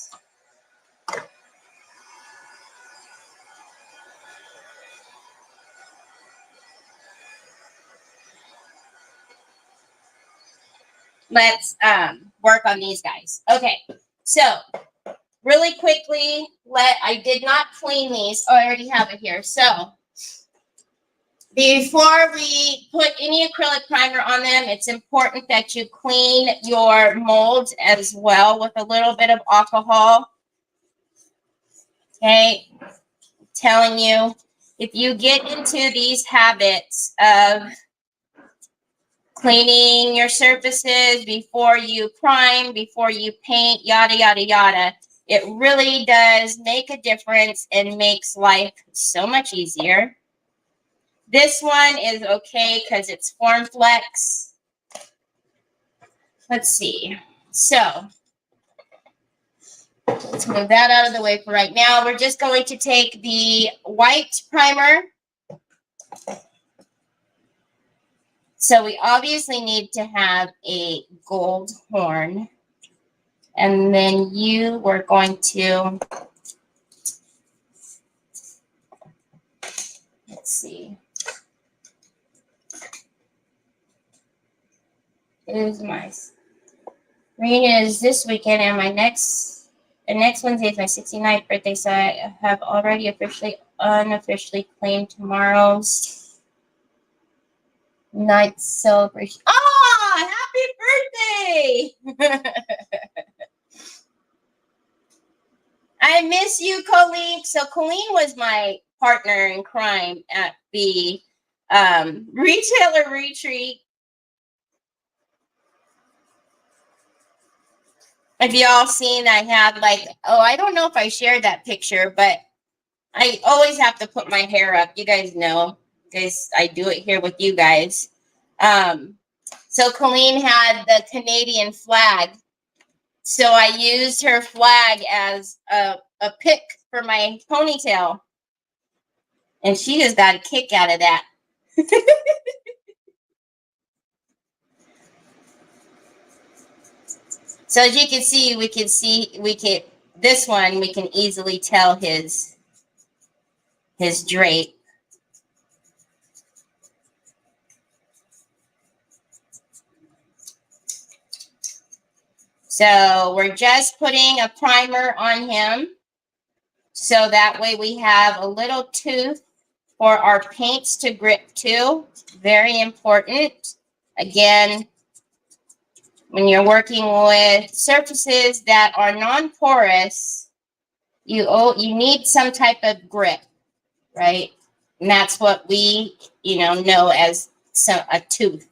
work on these guys. Okay, so really quickly, I did not clean these. Oh, I already have it here. So before we put any acrylic primer on them, it's important that you clean your molds as well with a little bit of alcohol. Okay, I'm telling you, if you get into these habits of cleaning your surfaces before you prime, before you paint, yada, yada, yada, it really does make a difference and makes life so much easier. This one is okay because it's Form Flex. Let's see. So let's move that out of the way for right now. We're just going to take the white primer. So we obviously need to have a gold horn. And then we're going to, let's see. My green is this weekend, and next Wednesday is my 69th birthday, so I have already unofficially claimed tomorrow's night celebration. Oh, happy birthday! I miss you, Colleen. So Colleen was my partner in crime at the retailer retreat. Have y'all seen, I had I don't know if I shared that picture, but I always have to put my hair up. You guys know, because I do it here with you guys. So Colleen had the Canadian flag. So I used her flag as a pick for my ponytail. And she just got a kick out of that. So as you can see, this one, we can easily tell his drape. So we're just putting a primer on him. So that way we have a little tooth for our paints to grip to. Very important. Again, when you're working with surfaces that are non-porous, you need some type of grip, right? And that's what we, know as a tooth.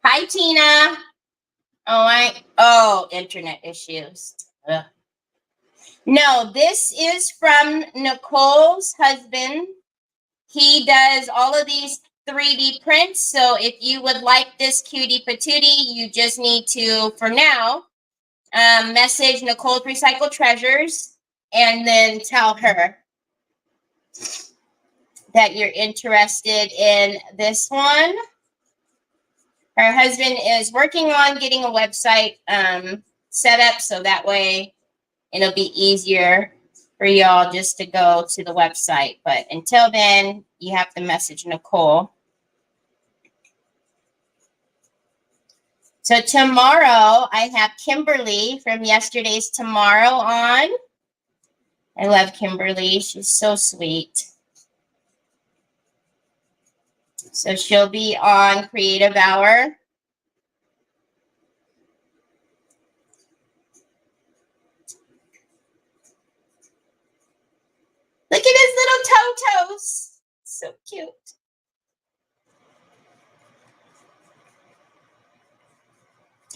Hi, Tina. Internet issues. Ugh. No, this is from Nicole's husband. He does all of these 3D prints. So if you would like this cutie patootie, you just need to, for now, message Nicole's Recycle Treasures and then tell her that you're interested in this one. Her husband is working on getting a website set up, so that way it'll be easier for y'all just to go to the website. But until then, you have to message Nicole. So tomorrow, I have Kimberly from yesterday's Tomorrow on. I love Kimberly. She's so sweet. So she'll be on Creative Hour. Look at his little toe-toes. So cute.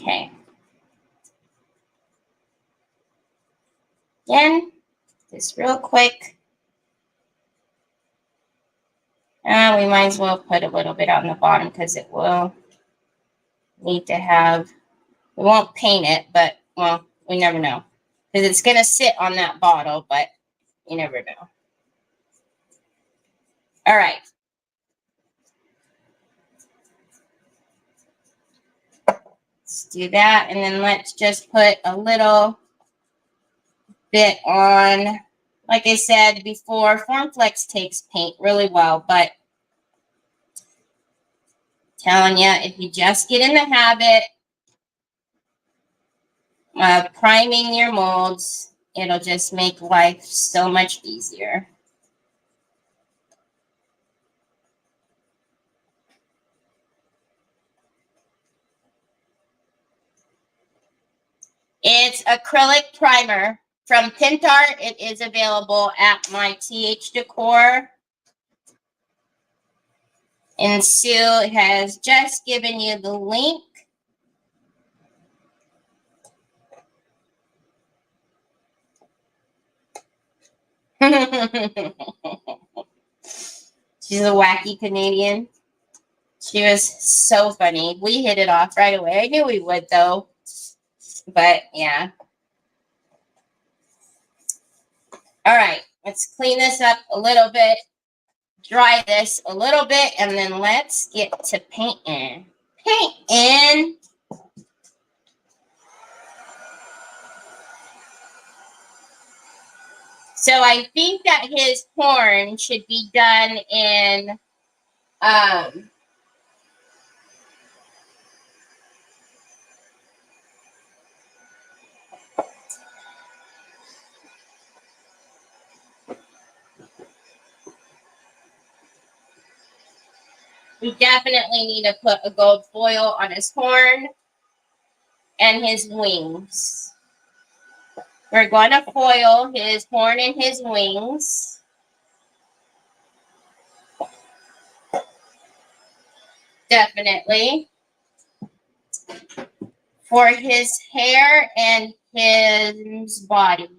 Okay. Again, just real quick. We might as well put a little bit on the bottom because it will need to have, we won't paint it, but, well, we never know. Because it's going to sit on that bottle, but you never know. All right. Let's do that. And then let's just put a little bit on Like I said before, Formflex takes paint really well, but telling you, if you just get in the habit of priming your molds, it'll just make life so much easier. It's acrylic primer from Pentart. It is available at my TH Decor. And Sue has just given you the link. She's a wacky Canadian. She was so funny. We hit it off right away. I knew we would, though. But, yeah. All right. Let's clean this up a little bit. Dry this a little bit. And then let's get to painting. Painting. So I think that his horn should be done in we definitely need to put a gold foil on his horn and his wings. We're going to foil his horn and his wings. Definitely. For his hair and his body.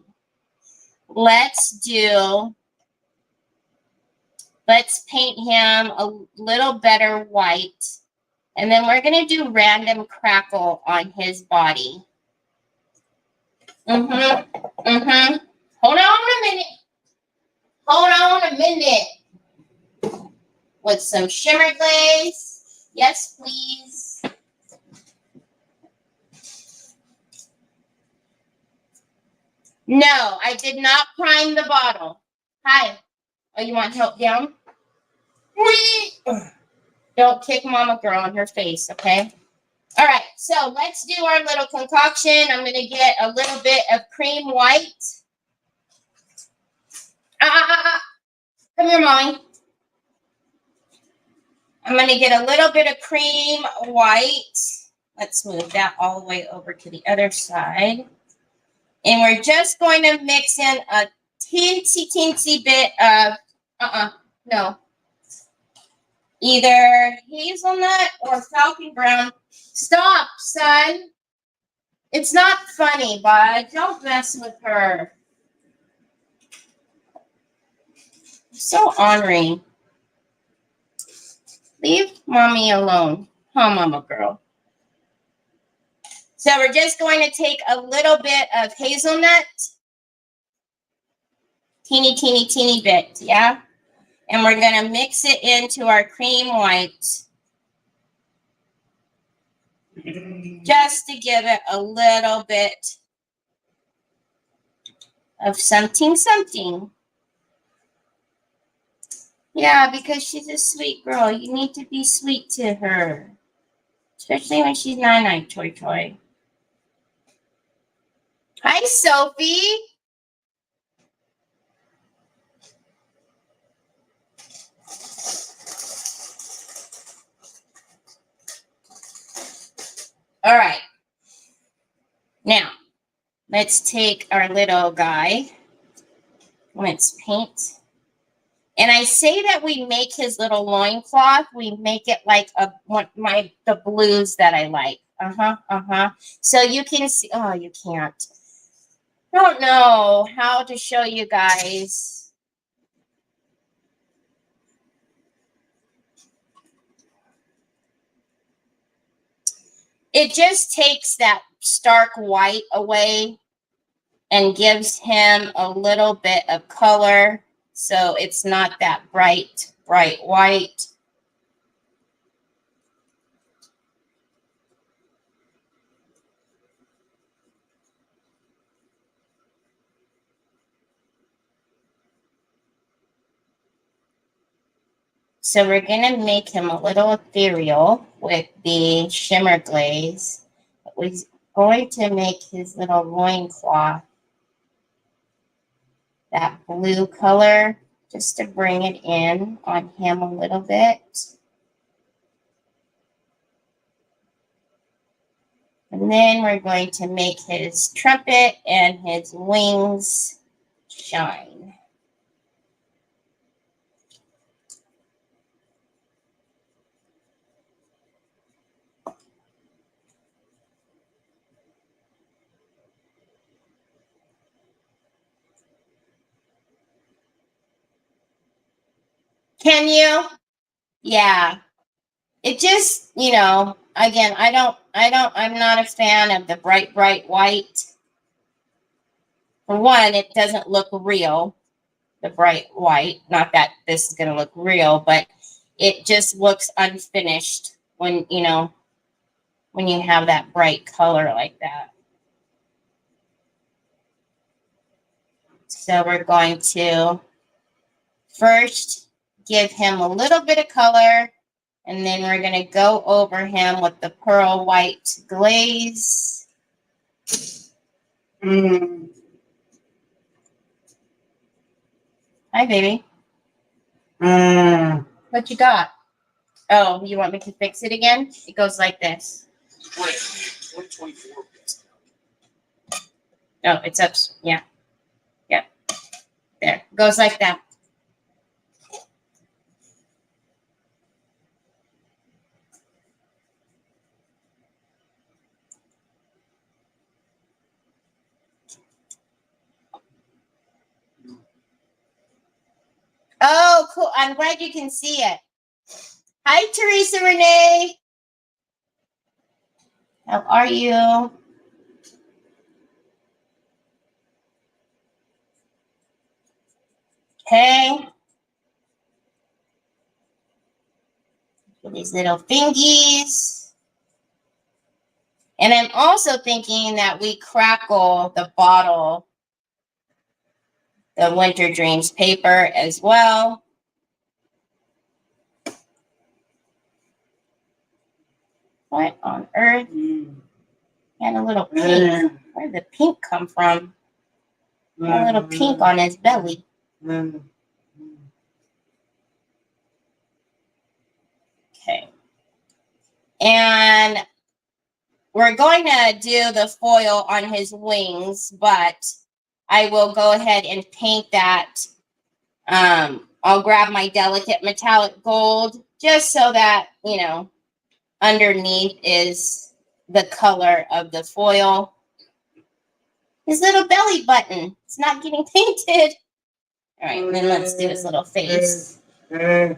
Let's paint him a little better white. And then we're going to do random crackle on his body. Hold on a minute. Hold on a minute. With some shimmer glaze. Yes, please. No, I did not prime the bottle. Hi. Oh, you want help down? Don't kick Mama Girl in her face, okay? All right, so let's do our little concoction. I'm going to get a little bit of cream white. Come here, Mommy. I'm going to get a little bit of cream white. Let's move that all the way over to the other side. And we're just going to mix in a teensy bit of, no. Either hazelnut or falcon brown. Stop, son. It's not funny, bud. Don't mess with her. So ornery. Leave Mommy alone. Huh, Mama Girl? So we're just going to take a little bit of hazelnut. Teeny bit, yeah? And we're going to mix it into our cream white. Just to give it a little bit of something. Yeah, because she's a sweet girl. You need to be sweet to her. Especially when she's nine-eyed, Toy. Hi, Sophie. All right. Now, let's take our little guy. Let's paint. And I say that we make his little loincloth. We make it like the blues that I like. So you can see. Oh, you can't. I don't know how to show you guys. It just takes that stark white away and gives him a little bit of color. So it's not that bright white. So we're going to make him a little ethereal with the shimmer glaze. We're going to make his little loincloth that blue color just to bring it in on him a little bit. And then we're going to make his trumpet and his wings shine. Can you? Yeah. It just, you know, again, I'm not a fan of the bright white. For one, it doesn't look real, the bright white. Not that this is going to look real, but it just looks unfinished when, you know, when you have that bright color like that. So we're going to first give him a little bit of color, and then we're going to go over him with the pearl white glaze. Hi, baby. What you got? Oh, you want me to fix it again? It goes like this. Oh, it's up. Yeah. Yep. There. Goes like that. Oh, cool. I'm glad you can see it. Hi, Teresa Renee. How are you? Okay. These little fingies. And I'm also thinking that we crackle the bottle, the Winter Dreams paper as well. What on earth? And a little pink. Where did the pink come from? A little pink on his belly. Okay. And we're going to do the foil on his wings, but I will go ahead and paint that. I'll grab my delicate metallic gold just so that, you know, underneath is the color of the foil. His little belly button. It's not getting painted. All right, and then let's do his little face. What,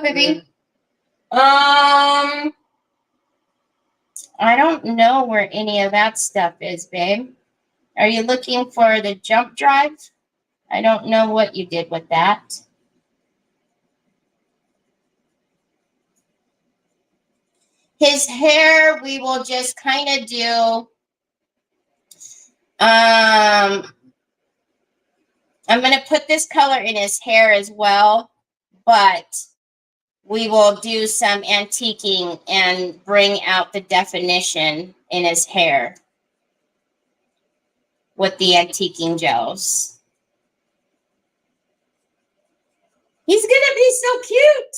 baby? I don't know where any of that stuff is, babe. Are you looking for the jump drive? I don't know what you did with that. His hair, we will just kind of do. I'm going to put this color in his hair as well, but we will do some antiquing and bring out the definition in his hair with the antiquing gels. He's going to be so cute.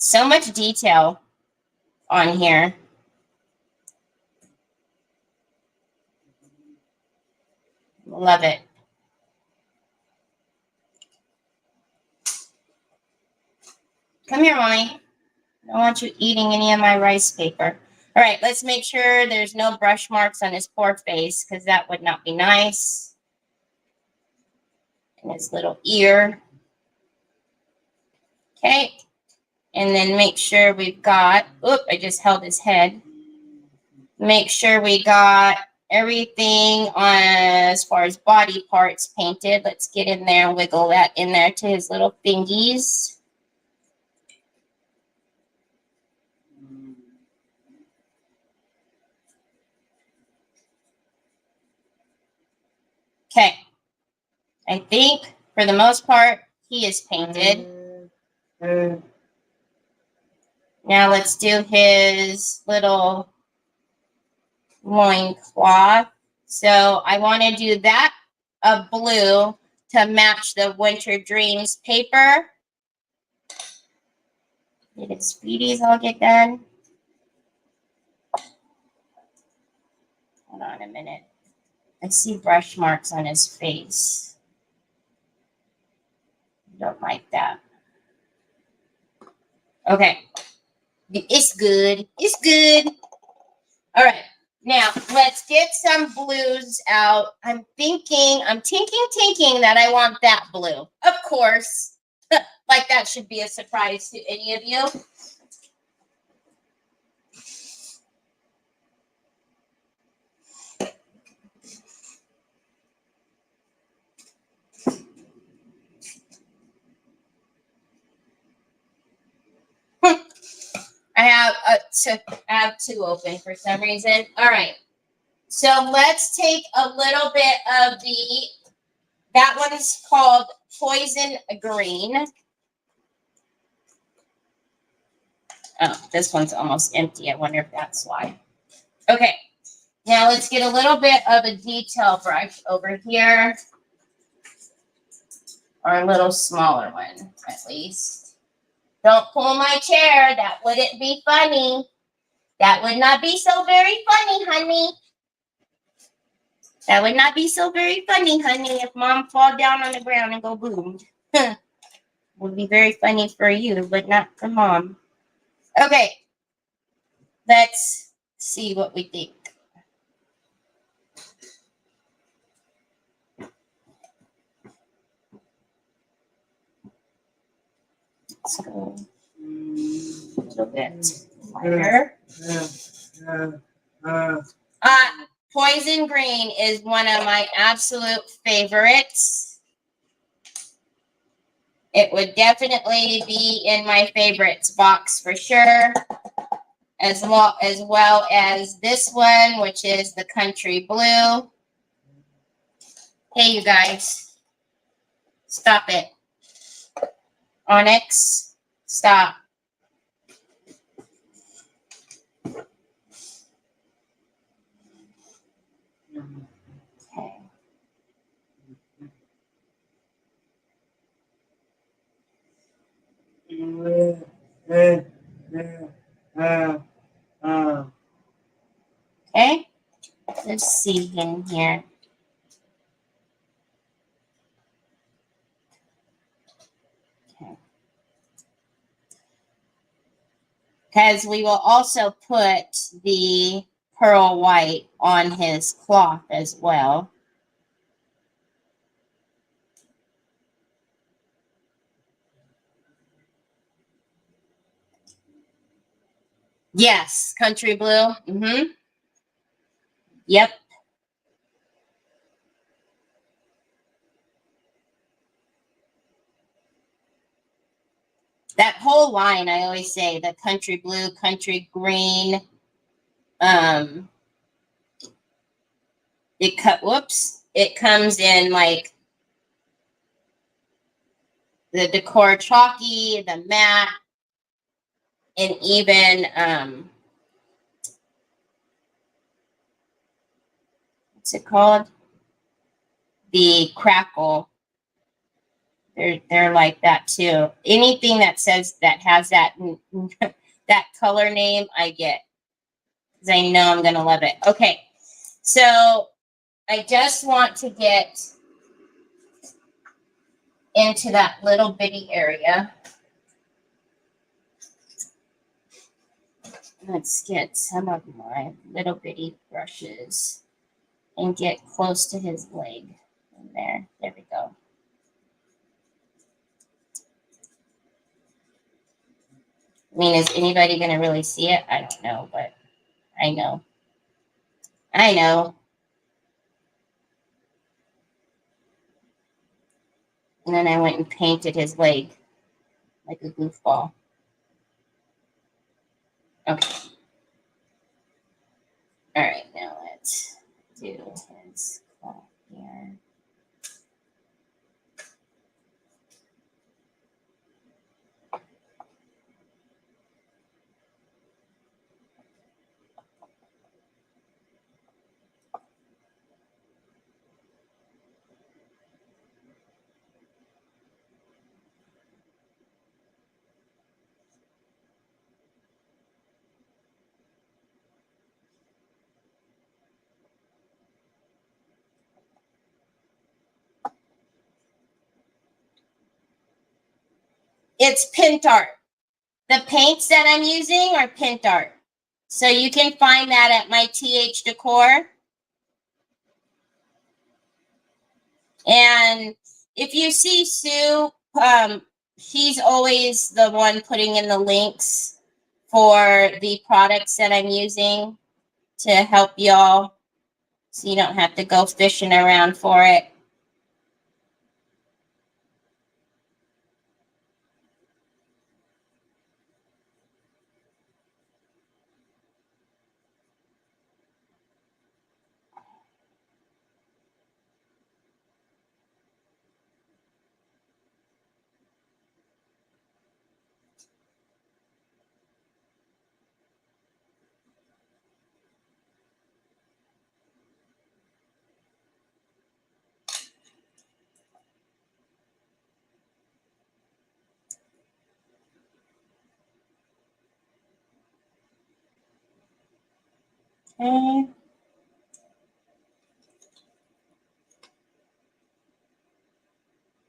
So much detail on here. Love it. Come here, Mommy. I don't want you eating any of my rice paper. All right, let's make sure there's no brush marks on his poor face because that would not be nice. And his little ear. Okay. And then make sure we've got, oop, I just held his head. Make sure we got everything on as far as body parts painted. Let's get in there and wiggle that in there to his little fingies. Okay. I think for the most part, he is painted. Now let's do his little loincloth. So I want to do that of blue to match the Winter Dreams paper. Did his speedies all get done? Hold on a minute. I see brush marks on his face. Don't like that. Okay. It's good. It's good. All right. Now, let's get some blues out. I'm thinking that I want that blue. Of course. Like that should be a surprise to any of you. I have two open for some reason. All right. So let's take a little bit of that one is called Poison Green. Oh, this one's almost empty. I wonder if that's why. Okay. Now let's get a little bit of a detail brush over here. Or a little smaller one, at least. Don't pull my chair. That wouldn't be funny. That would not be so very funny, honey. That would not be so very funny, honey, if Mom fall down on the ground and go boom. Would be very funny for you, but not for Mom. Okay. Let's see what we think. Let's go a little bit lighter. Poison Green is one of my absolute favorites. It would definitely be in my favorites box for sure. As well as this one, which is the Country Blue. Hey, you guys. Stop it. Onyx, stop. Okay. Okay, let's see in here. Okay. Because we will also put the pearl white on his cloth as well. Yes, Country Blue. Mm-hmm. Yep. That whole line, I always say, the Country Blue, Country Green. It comes in like the Decor Chalky, the matte, and even what's it called? The Crackle. They're like that too. Anything that says that has that that color name, I get, because I know I'm gonna love it. Okay, so I just want to get into that little bitty area. Let's get some of my little bitty brushes and get close to his leg. In there. There we go. I mean, is anybody going to really see it? I don't know, but I know. I know. And then I went and painted his leg like a goofball. Okay. All right, now let's do his claw here. It's Pentart. The paints that I'm using are Pentart. So you can find that at my TH Decor. And if you see Sue, she's always the one putting in the links for the products that I'm using to help y'all, so you don't have to go fishing around for it. Okay.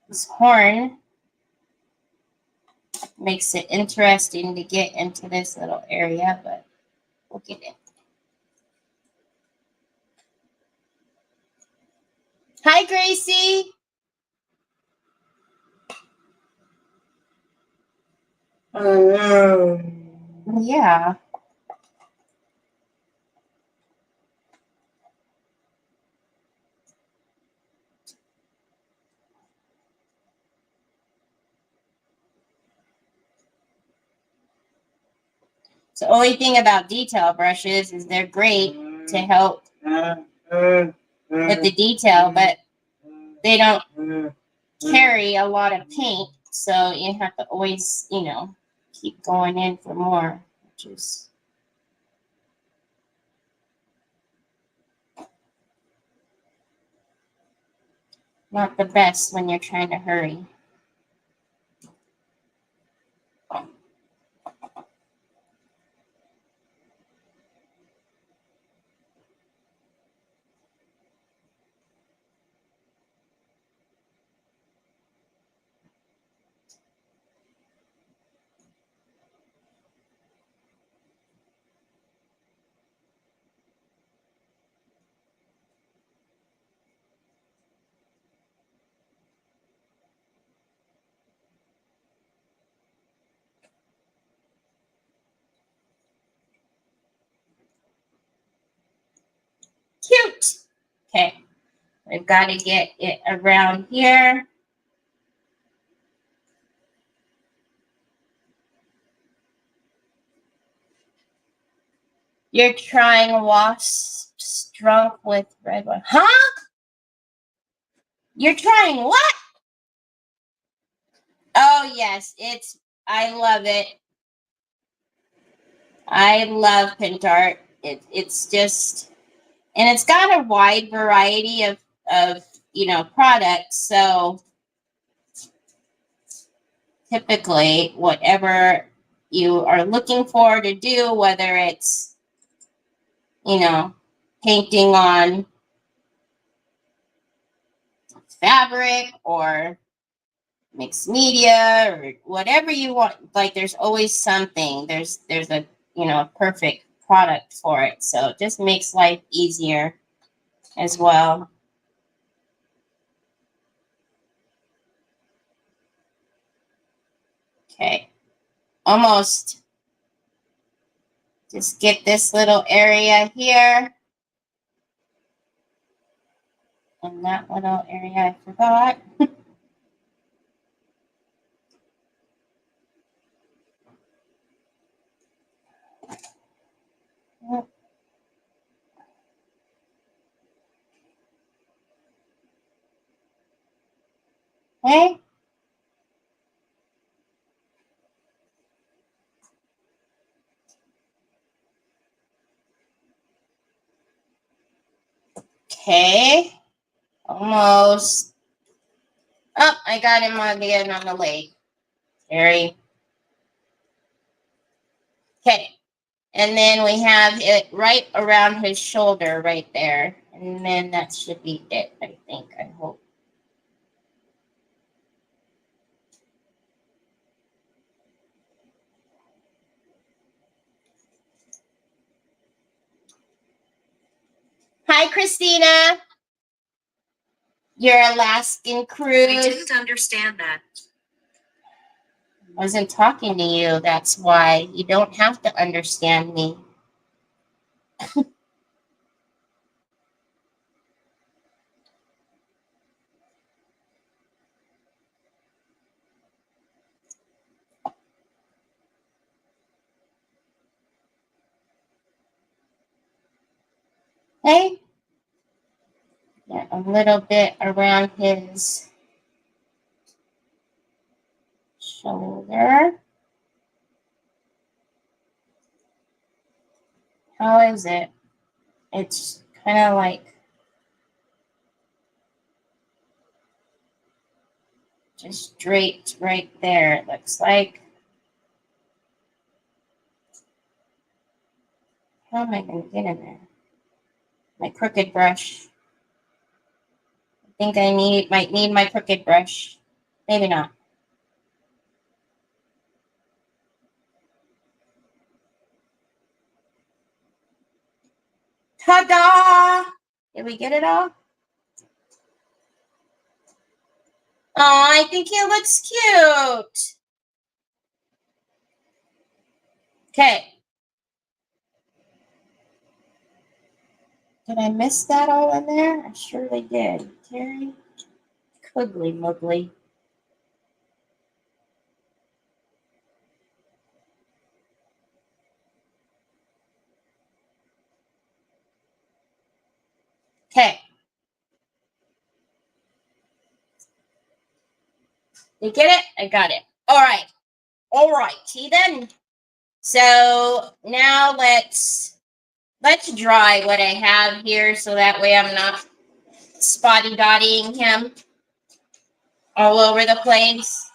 This horn makes it interesting to get into this little area, but we'll get it. Hi, Gracie. Yeah. So the only thing about detail brushes is they're great to help with the detail, but they don't carry a lot of paint. So you have to always, you know, keep going in for more, which is not the best when you're trying to hurry. Cute. Okay. We've got to get it around here. You're trying wasps drunk with red wine. Huh? You're trying what? Oh, yes. I love it. I love Pentart. It's just, and it's got a wide variety of you know, products. So typically, whatever you are looking for to do, whether it's, you know, painting on fabric or mixed media or whatever you want, like there's always something. There's a, you know, a perfect product for it. So it just makes life easier as well. Okay. Almost. Just get this little area here. And that little area I forgot. Okay. Okay. Almost. Oh, I got him again on the leg. Very. Okay. And then we have it right around his shoulder right there. And then that should be it, I think. I hope. Hi, Christina. Your Alaskan cruise. I didn't understand that. Wasn't talking to you. That's why. You don't have to understand me. Okay. Yeah, a little bit around his shoulder. How is it? It's kind of like just draped right there, it looks like. How am I going to get in there? My crooked brush. I think I might need my crooked brush. Maybe not. Ta-da! Did we get it all? Oh, I think he looks cute. Okay. Did I miss that all in there? I surely did. Terry, Cuggly Muggly. Okay. You get it? I got it. All right. All righty then. So now let's dry what I have here so that way I'm not spotty dotting him all over the place.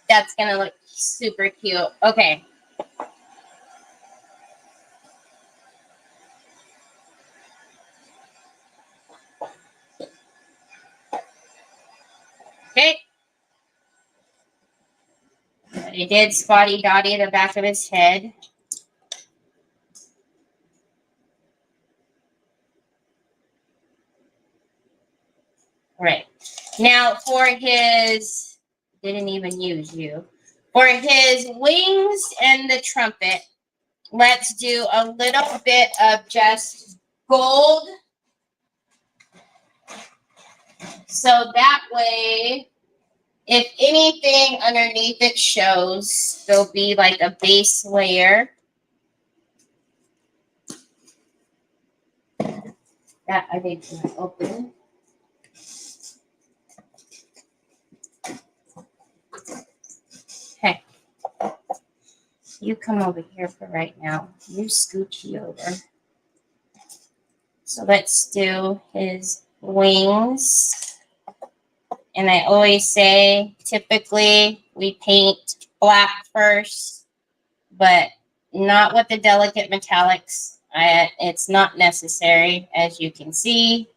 That's gonna look super cute. Okay. Okay. I did spotty dotty the back of his head. Right. Now for his, didn't even use you. For his wings and the trumpet, let's do a little bit of just gold. So that way, if anything underneath it shows, there'll be like a base layer. That I think is open. Okay. You come over here for right now. You scoochie over. So let's do his wings. And I always say, typically, we paint black first, but not with the delicate metallics. It's not necessary, as you can see.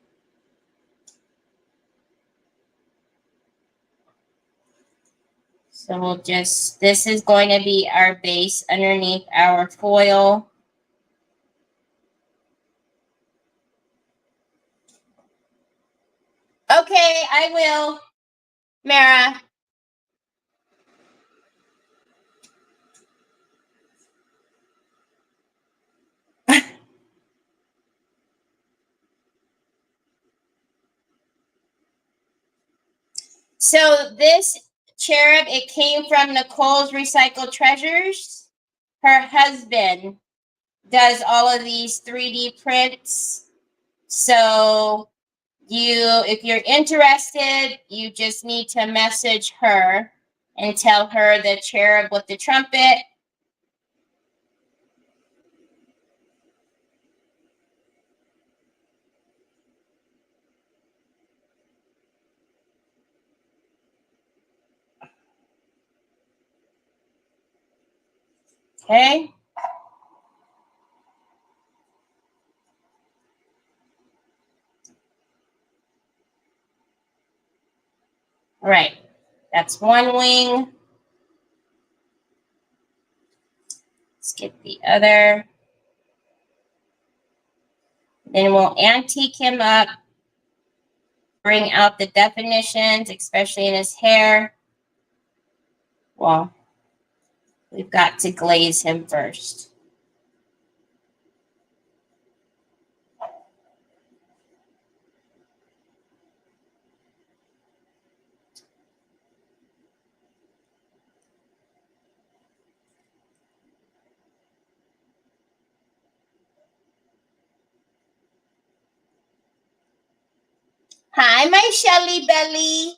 So we'll just, this is going to be our base underneath our foil. Okay, I will, Mara. So this cherub, it came from Nicole's Recycled Treasures. Her husband does all of these 3D prints. So if you're interested, you just need to message her and tell her the cherub with the trumpet. Okay. All right, that's one wing. Let's get the other. Then we'll antique him up, bring out the definitions, especially in his hair. Well, we've got to glaze him first. Hi, my Shelly Belly.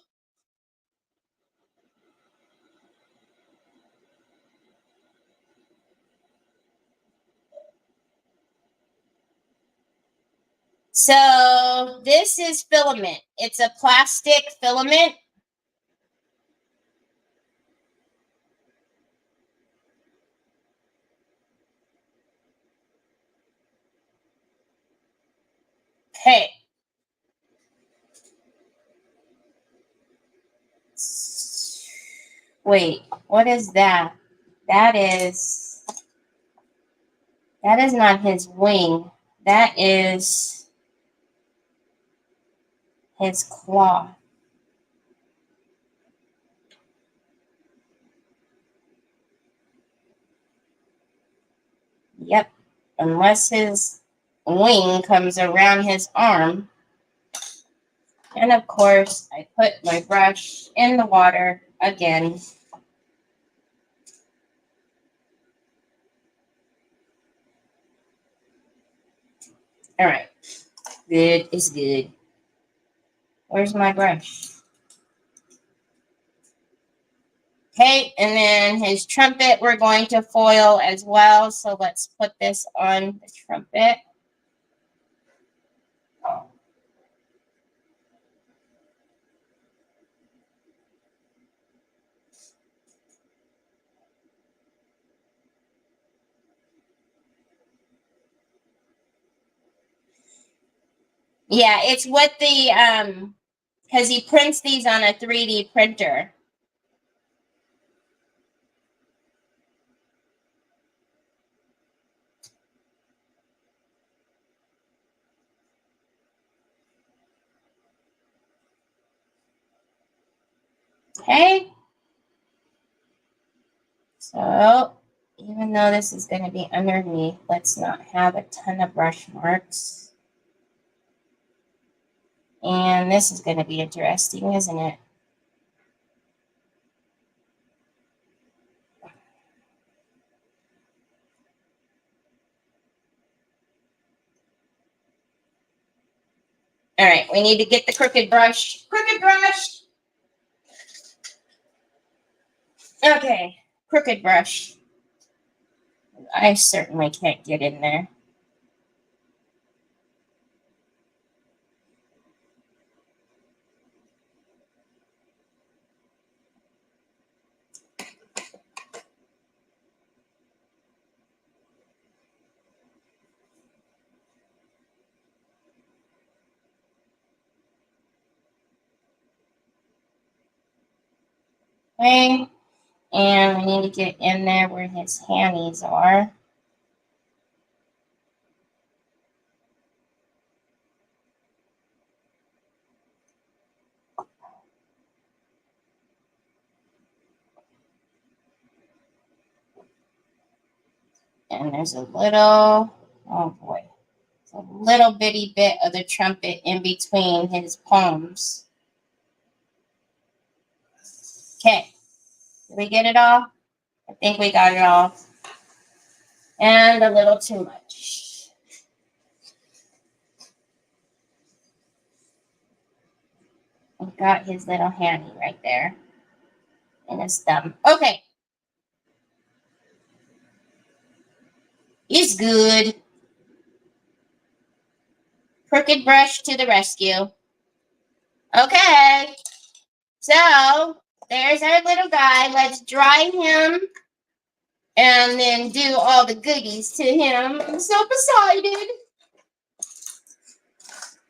So this is filament. It's a plastic filament. Okay. Wait, what is that? That is not his wing. That is his claw. Yep, unless his wing comes around his arm. And of course, I put my brush in the water again. All right, good is good. Where's my brush? Okay, and then his trumpet we're going to foil as well. So let's put this on the trumpet. Yeah, it's what the, because he prints these on a 3D printer. Okay. So even though this is going to be underneath, let's not have a ton of brush marks. And this is going to be interesting, isn't it? All right, we need to get the crooked brush. Crooked brush! Okay, crooked brush. I certainly can't get in there. Okay, and we need to get in there where his handies are. And there's a little, oh boy, a little bitty bit of the trumpet in between his palms. Okay, did we get it all? I think we got it all. And a little too much. We've got his little handy right there. And his thumb. Okay. He's good. Crooked brush to the rescue. Okay. So, there's our little guy. Let's dry him. And then do all the goodies to him. I'm so excited.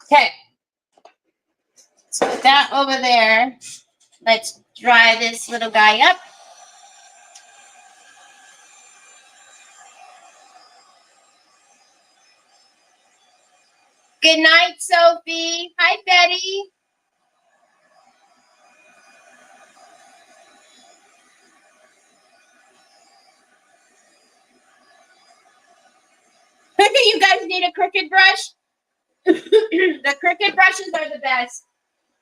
Okay. Let's put that over there. Let's dry this little guy up. Good night, Sophie. Hi, Betty. You guys need a Cricut brush? The Cricut brushes are the best.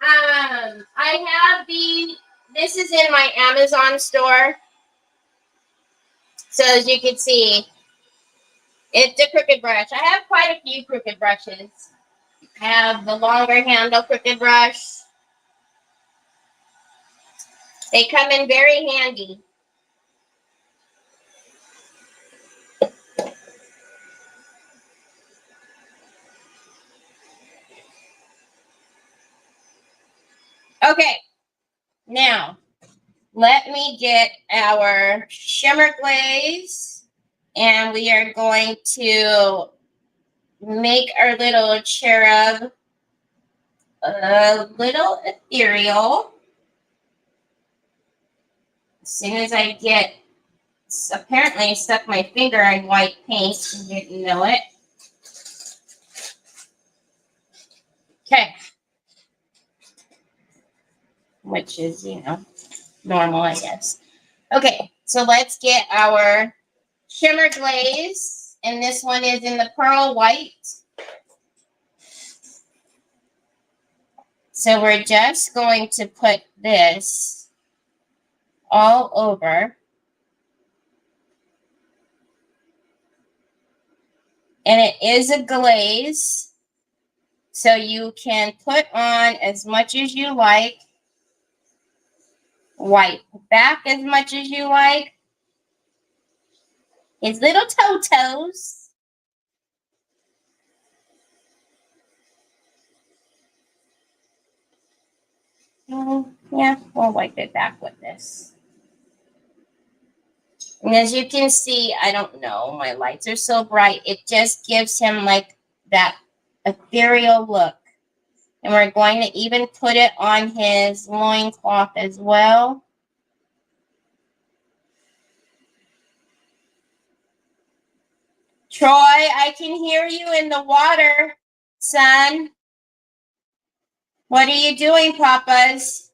I have this is in my Amazon store. So as you can see, it's a Cricut brush. I have quite a few Cricut brushes. I have the longer handle Cricut brush. They come in very handy. Okay, now let me get our shimmer glaze, and we are going to make our little cherub a little ethereal. As soon as I get, apparently I stuck my finger in white paint and didn't know it. Okay. Which is, you know, normal, I guess. Okay, so let's get our shimmer glaze, and this one is in the pearl white. So we're just going to put this all over. And it is a glaze, so you can put on as much as you like, wipe back as much as you like. His little toe-toes. Yeah, we'll wipe it back with this. And as you can see, I don't know, my lights are so bright, it just gives him like that ethereal look. And we're going to even put it on his loincloth as well. Troy, I can hear you in the water, son. What are you doing, Papas?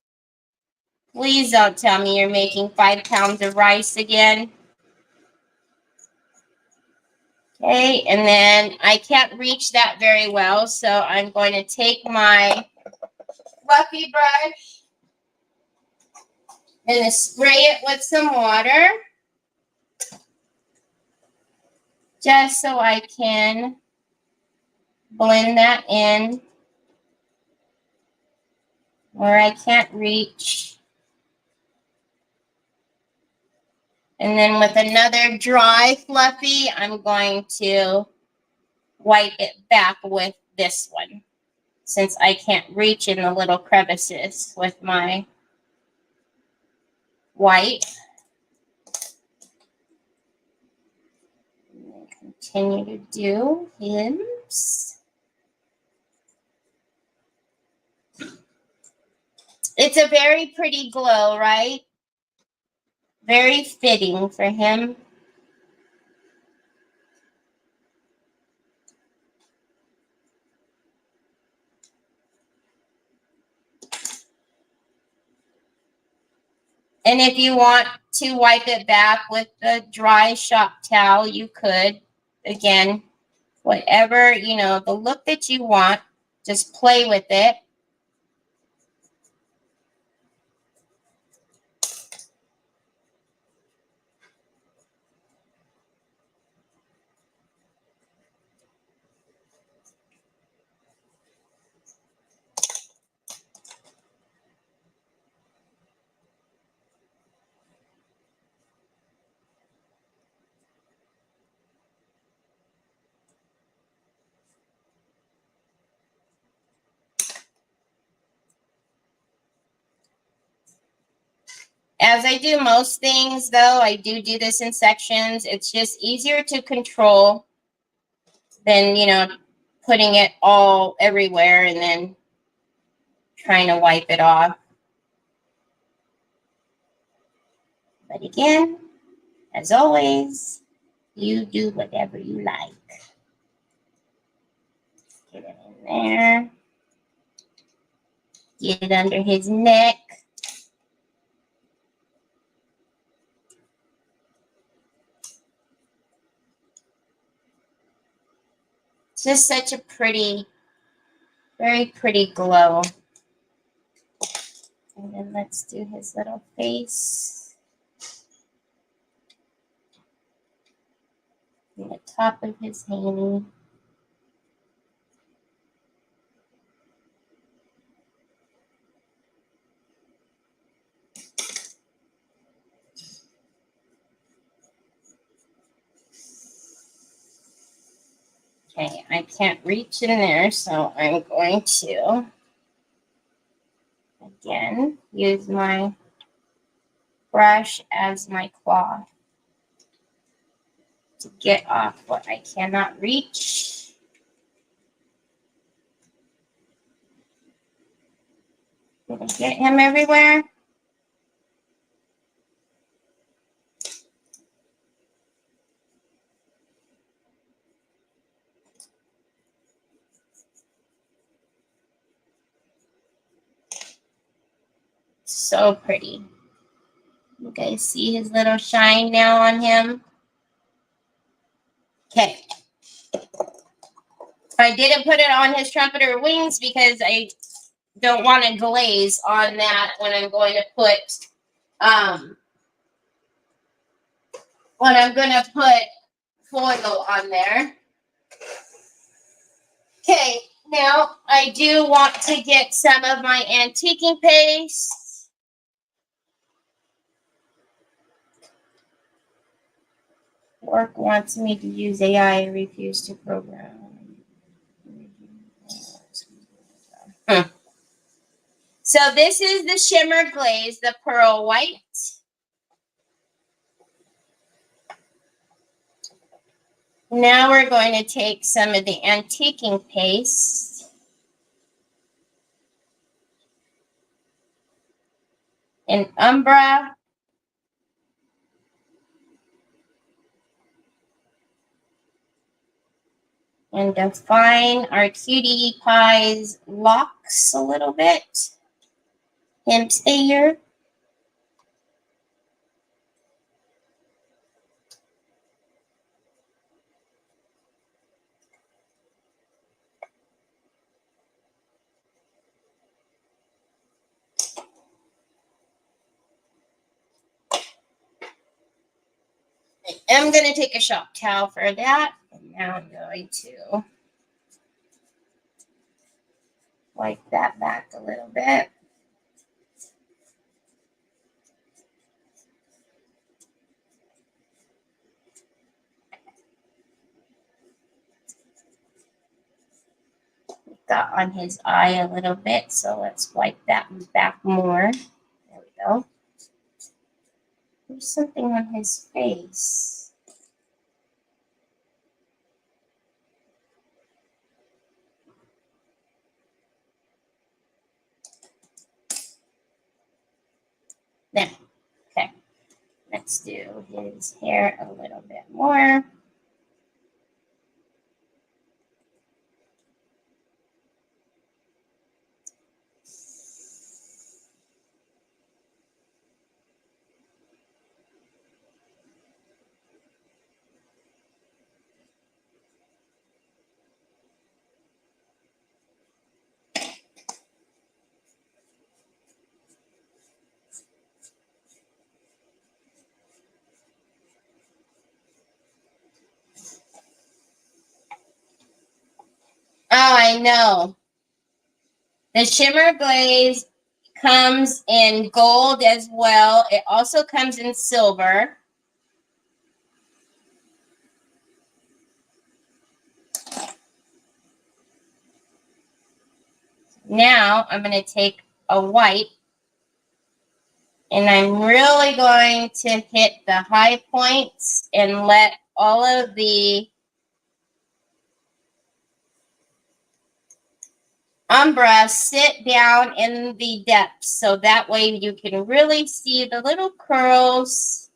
Please don't tell me you're making 5 pounds of rice again. Okay, and then I can't reach that very well, so I'm going to take my fluffy brush and spray it with some water, just so I can blend that in where I can't reach. And then with another dry fluffy, I'm going to wipe it back with this one, since I can't reach in the little crevices with my white. Continue to do his. It's a very pretty glow, right? Very fitting for him. And if you want to wipe it back with the dry shop towel, you could. Again, whatever, you know, the look that you want, just play with it. As I do most things, though, I do this in sections. It's just easier to control than, you know, putting it all everywhere and then trying to wipe it off. But again, as always, you do whatever you like. Get it in there. Get it under his neck. It's just such a pretty, very pretty glow. And then let's do his little face. And the top of his haney. Okay, I can't reach in there, so I'm going to, again, use my brush as my claw to get off what I cannot reach. Did I get him everywhere? So pretty. You guys see his little shine now on him? Okay. I didn't put it on his trumpeter wings because I don't want to glaze on that when I'm going to put foil on there. Okay, now I do want to get some of my antiquing paste. Work wants me to use AI. I refuse to program. So this is the shimmer glaze, the pearl white. Now we're going to take some of the antiquing paste in Umbra. And define our cutie pie's locks a little bit. Him stay here. I'm going to take a shop towel for that. And now I'm going to wipe that back a little bit. Got on his eye a little bit, so let's wipe that back more. There we go. There's something on his face. There. Okay. Let's do his hair a little bit more. Oh, I know. The shimmer glaze comes in gold as well. It also comes in silver. Now I'm going to take a white and I'm really going to hit the high points and let all of the umbra sit down in the depths, so that way you can really see the little curls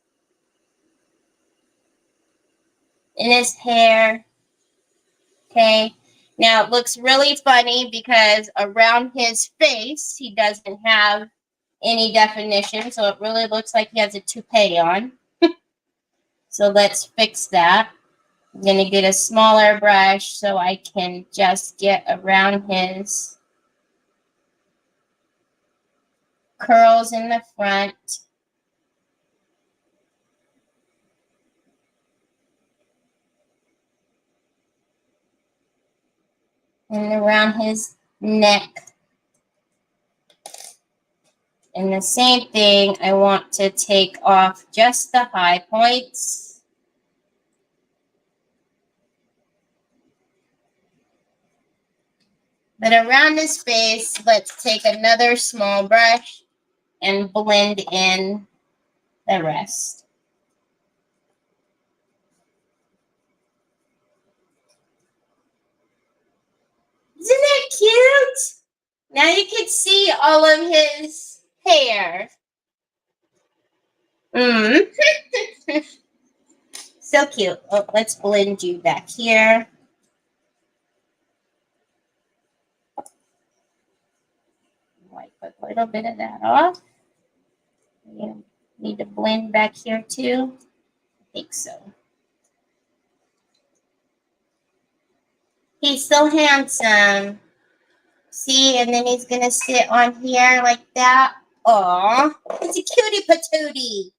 in his hair. Okay, now it looks really funny because around his face he doesn't have any definition, so it really looks like he has a toupee on. So let's fix that. I'm going to get a smaller brush so I can just get around his curls in the front. And around his neck. And the same thing, I want to take off just the high points. But around his face, let's take another small brush and blend in the rest. Isn't that cute? Now you can see all of his hair. So cute. Oh, let's blend you back here. Wipe a little bit of that off. You need to blend back here too. I think so. He's so handsome. See, and then he's gonna sit on here like that. Aw, it's a cutie patootie.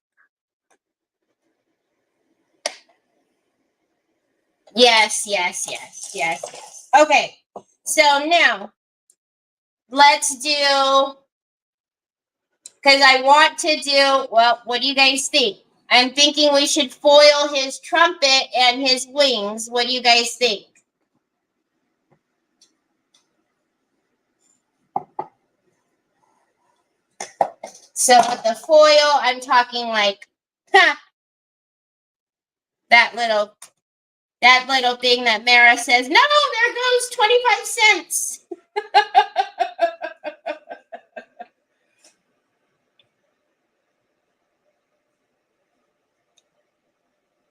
Yes. Okay, so now let's do, because I want to do, well, what do you guys think? I'm thinking we should foil his trumpet and his wings. What do you guys think? So with the foil, I'm talking like, that little thing that Mara says, no, there goes 25 cents.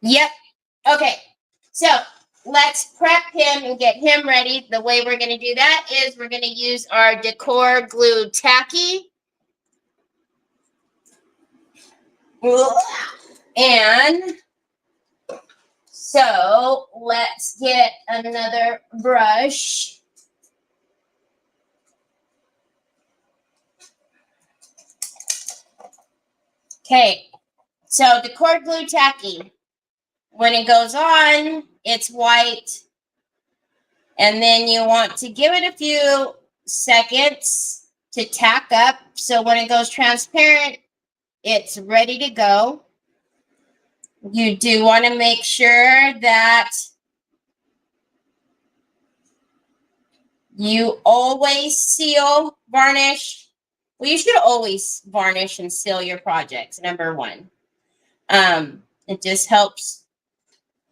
Yep. Okay. So let's prep him and get him ready. The way we're going to do that is we're going to use our Decor Glue Tacky. And so let's get another brush. Okay. So Decor Glue Tacky. When it goes on, it's white. And then you want to give it a few seconds to tack up. So when it goes transparent, it's ready to go. You do want to make sure that you always seal, varnish. Well, you should always varnish and seal your projects, number one. It just helps.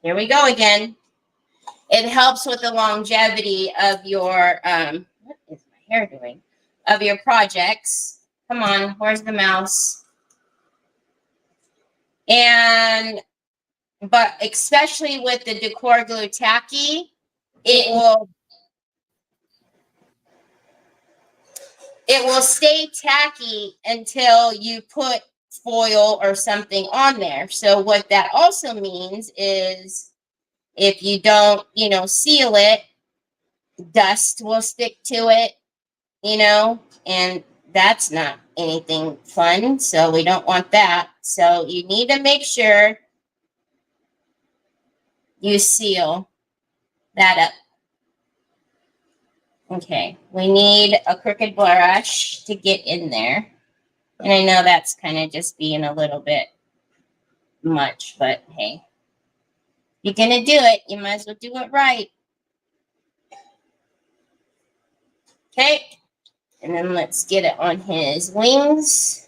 Here we go again. It helps with the longevity of your, what is my hair doing? Of your projects. Come on, where's the mouse? But especially with the Decor Glue Tacky, it will stay tacky until you put foil or something on there. So what that also means is if you don't, seal it, dust will stick to it, and that's not anything fun. So we don't want that. So you need to make sure you seal that up. Okay, we need a crooked brush to get in there. And I know that's kind of just being a little bit much, but hey, if you're going to do it, you might as well do it right. Okay, and then let's get it on his wings.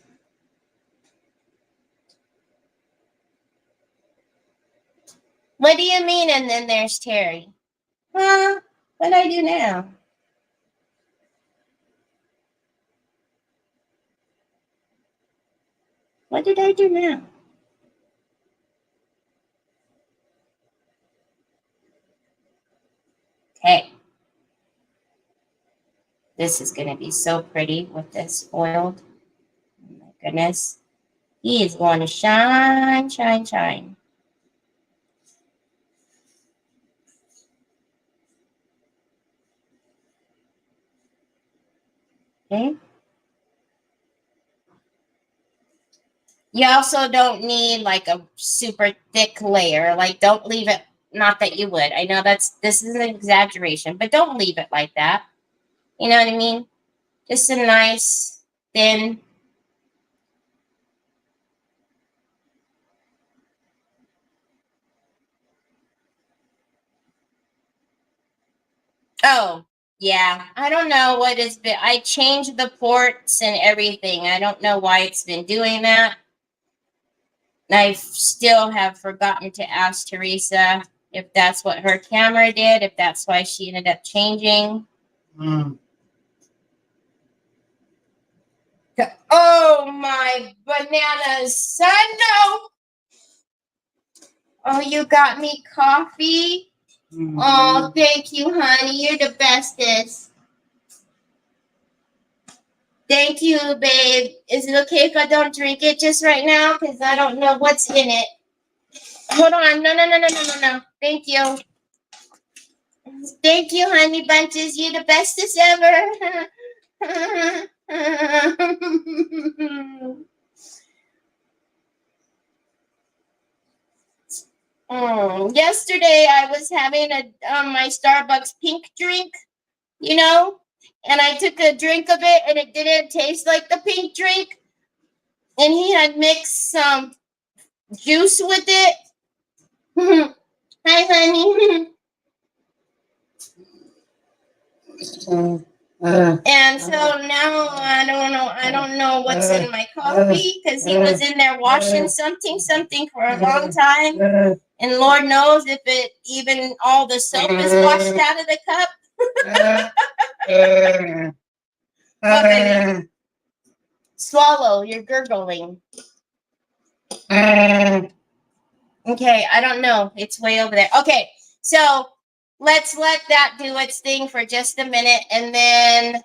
What do you mean, and then there's Terry? Huh? What do I do now? What did I do now? Okay. This is going to be so pretty with this foiled. Oh my goodness. He is going to shine, shine, shine. Okay. You also don't need like a super thick layer. Like, don't leave it. Not that you would. I know this is an exaggeration, but don't leave it like that. You know what I mean? Just a nice thin. Oh, yeah. I don't know what it's been. I changed the ports and everything. I don't know why it's been doing that. I still have forgotten to ask Teresa if that's what her camera did, if that's why she ended up changing. Oh my bananas, son, no! Oh, you got me coffee? Oh, thank you, honey. You're the bestest. Thank you, babe. Is it okay if I don't drink it just right now? Because I don't know what's in it. Hold on. No. Thank you. Thank you, honey bunches. You're the bestest ever. Yesterday, I was having my Starbucks pink drink, you know, and I took a drink of it, and it didn't taste like the pink drink. And he had mixed some juice with it. Hi, honey. And so now I don't know what's in my coffee because he was in there washing something for a long time. And Lord knows if it even all the soap is washed out of the cup. Oh, baby. Swallow, you're gurgling. Okay, I don't know. It's way over there. Okay, so let's let that do its thing for just a minute, and then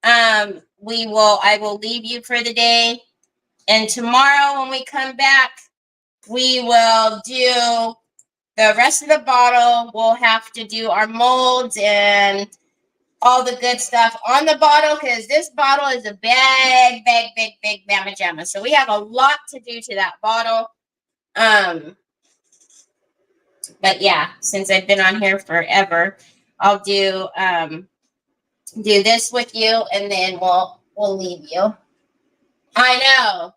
I will leave you for the day. And tomorrow when we come back, we will do the rest of the bottle. We'll have to do our molds and all the good stuff on the bottle because this bottle is a big mamma jamma. So we have a lot to do to that bottle. But yeah, since I've been on here forever, I'll do this with you, and then we'll leave you. I know.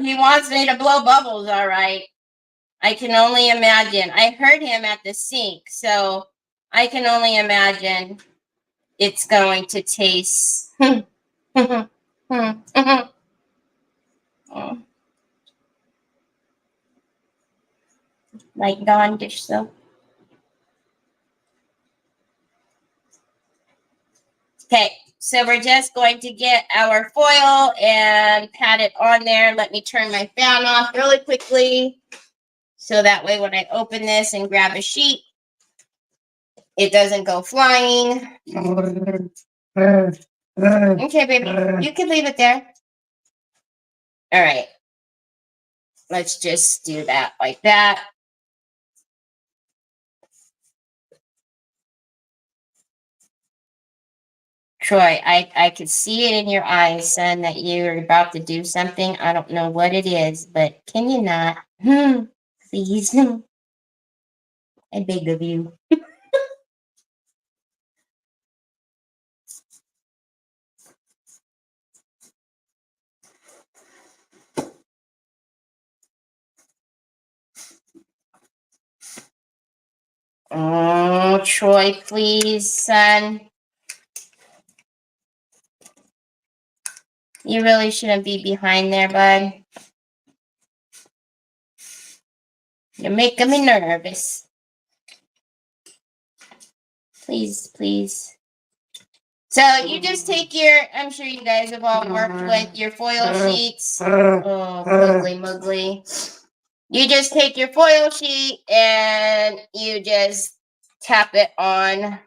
He wants me to blow bubbles, all right. I can only imagine. I heard him at the sink, so I can only imagine it's going to taste. Like Dawn dish soap. Okay, so we're just going to get our foil and pat it on there. Let me turn my fan off really quickly. So that way when I open this and grab a sheet, it doesn't go flying. Okay, baby, you can leave it there. All right. Let's just do that like that. Troy, I could see it in your eyes, son, that you're about to do something. I don't know what it is, but can you not? Please. I beg of you. Oh, Troy, please, son. You really shouldn't be behind there, bud. You're making me nervous. Please, please. So you just take your, I'm sure you guys have all worked with your foil sheets. Oh, muggly, muggly. You just take your foil sheet and you just tap it on.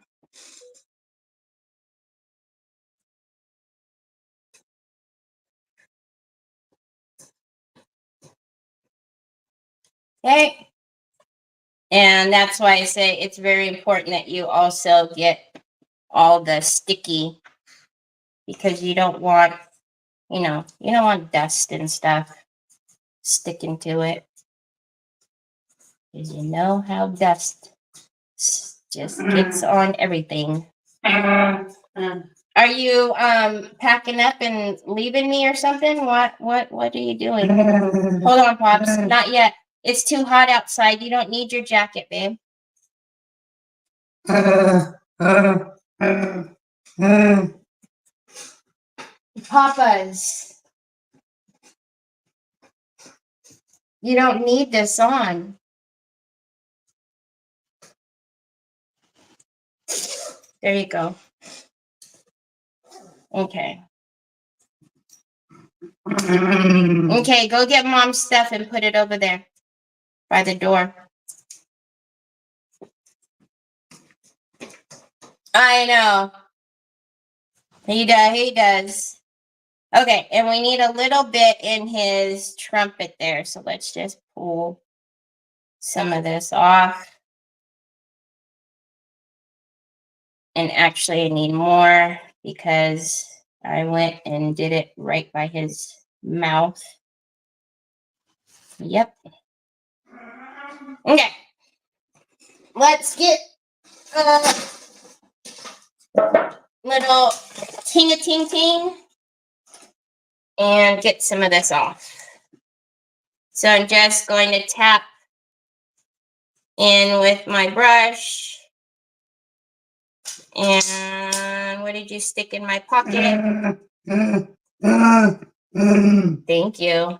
Okay. And that's why I say it's very important that you also get all the sticky, because you don't want, you don't want dust and stuff sticking to it. Because you know how dust just gets on everything. Are you packing up and leaving me or something? What are you doing? Hold on, Pops. Not yet. It's too hot outside. You don't need your jacket, babe. Papa's. You don't need this on. There you go. Okay. Okay, go get Mom's stuff and put it over there by the door. I know. He does. Okay, and we need a little bit in his trumpet there. So let's just pull some of this off. And actually, I need more because I went and did it right by his mouth. Yep. Okay. Let's get a little ting-a-ting-ting and get some of this off. So I'm just going to tap in with my brush. And what did you stick in my pocket? Thank you.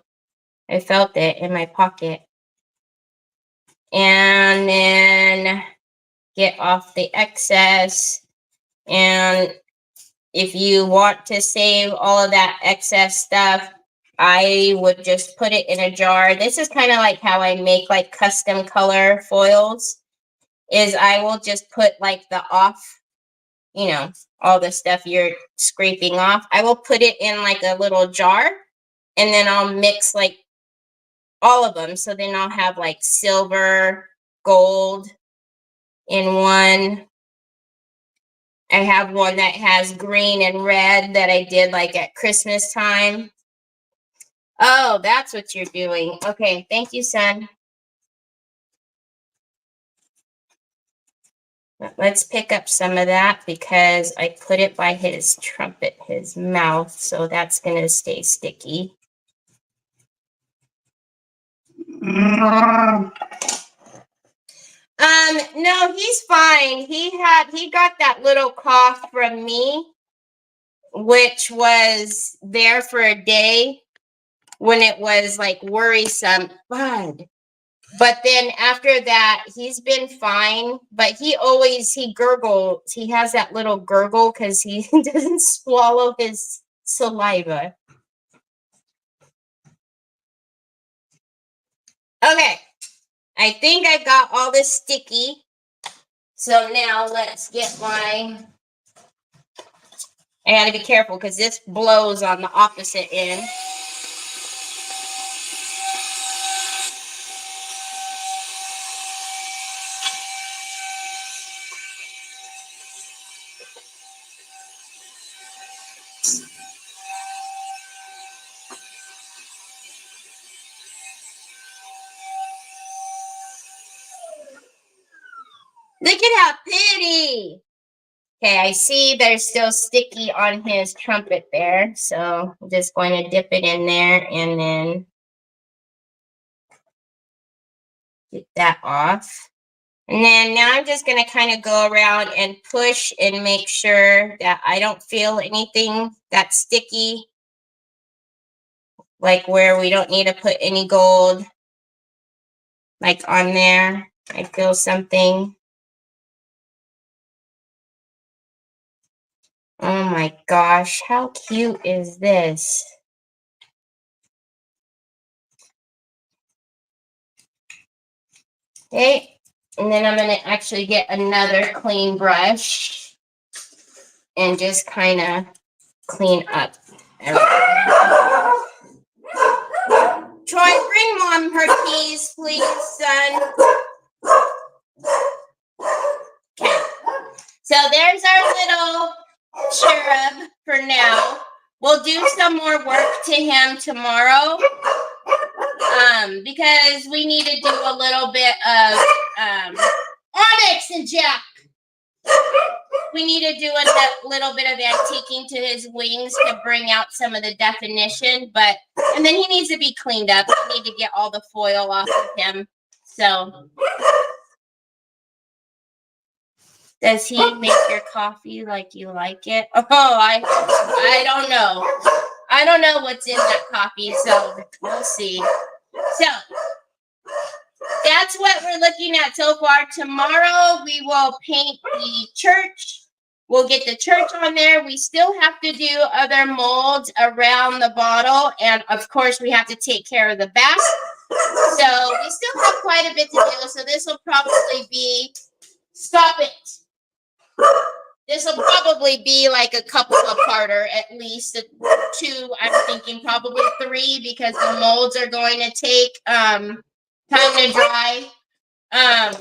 I felt it in my pocket. And then get off the excess. And if you want to save all of that excess stuff, I would just put it in a jar. This is kind of like how I make like custom color foils, is I will just put like the off, all the stuff you're scraping off. I will put it in like a little jar, and then I'll mix like all of them. So then I'll have like silver, gold in one. I have one that has green and red that I did like at Christmas time. Oh, that's what you're doing. Okay, thank you, son. Let's pick up some of that because I put it by his trumpet, his mouth, so that's going to stay sticky. No, he's fine. He got that little cough from me, which was there for a day when it was like worrisome. Bud. But then after that, he's been fine. But he gurgles. He has that little gurgle because he doesn't swallow his saliva. Okay. I think I got all this sticky. So now let's get I gotta be careful because this blows on the opposite end. Look at how pretty. Okay, I see there's still sticky on his trumpet there. So I'm just going to dip it in there and then get that off. And then now I'm just going to kind of go around and push and make sure that I don't feel anything that's sticky. Like where we don't need to put any gold. Like on there, I feel something. Oh my gosh, how cute is this? Okay, and then I'm going to actually get another clean brush and just kind of clean up everything. Troy, bring Mom her keys, please, son. Okay, so there's our little cherub for now. We'll do some more work to him tomorrow because we need to do a little bit of Onyx and Jack. We need to do a little bit of antiquing to his wings to bring out some of the definition, and then he needs to be cleaned up. We need to get all the foil off of him. So, does he make your coffee like you like it? Oh, I don't know. I don't know what's in that coffee, so we'll see. So, that's what we're looking at so far. Tomorrow, we will paint the church. We'll get the church on there. We still have to do other molds around the bottle. And, of course, we have to take care of the back. So, we still have quite a bit to do. So, this will probably be... Stop it. This will probably be like a couple of parter, at least 2. I'm thinking probably 3 because the molds are going to take time to dry.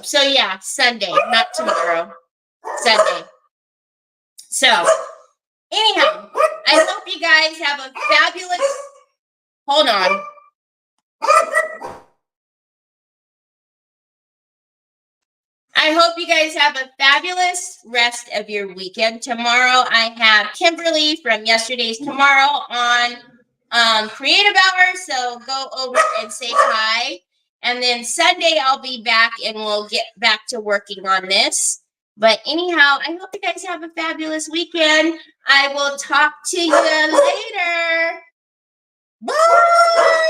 So yeah, Sunday, not tomorrow. Sunday. So anyhow, I hope you guys have a fabulous. Hold on. I hope you guys have a fabulous rest of your weekend. Tomorrow, I have Kimberly from Yesterday's Tomorrow on Creative Hour, so go over and say hi. And then Sunday, I'll be back, and we'll get back to working on this. But anyhow, I hope you guys have a fabulous weekend. I will talk to you later. Bye!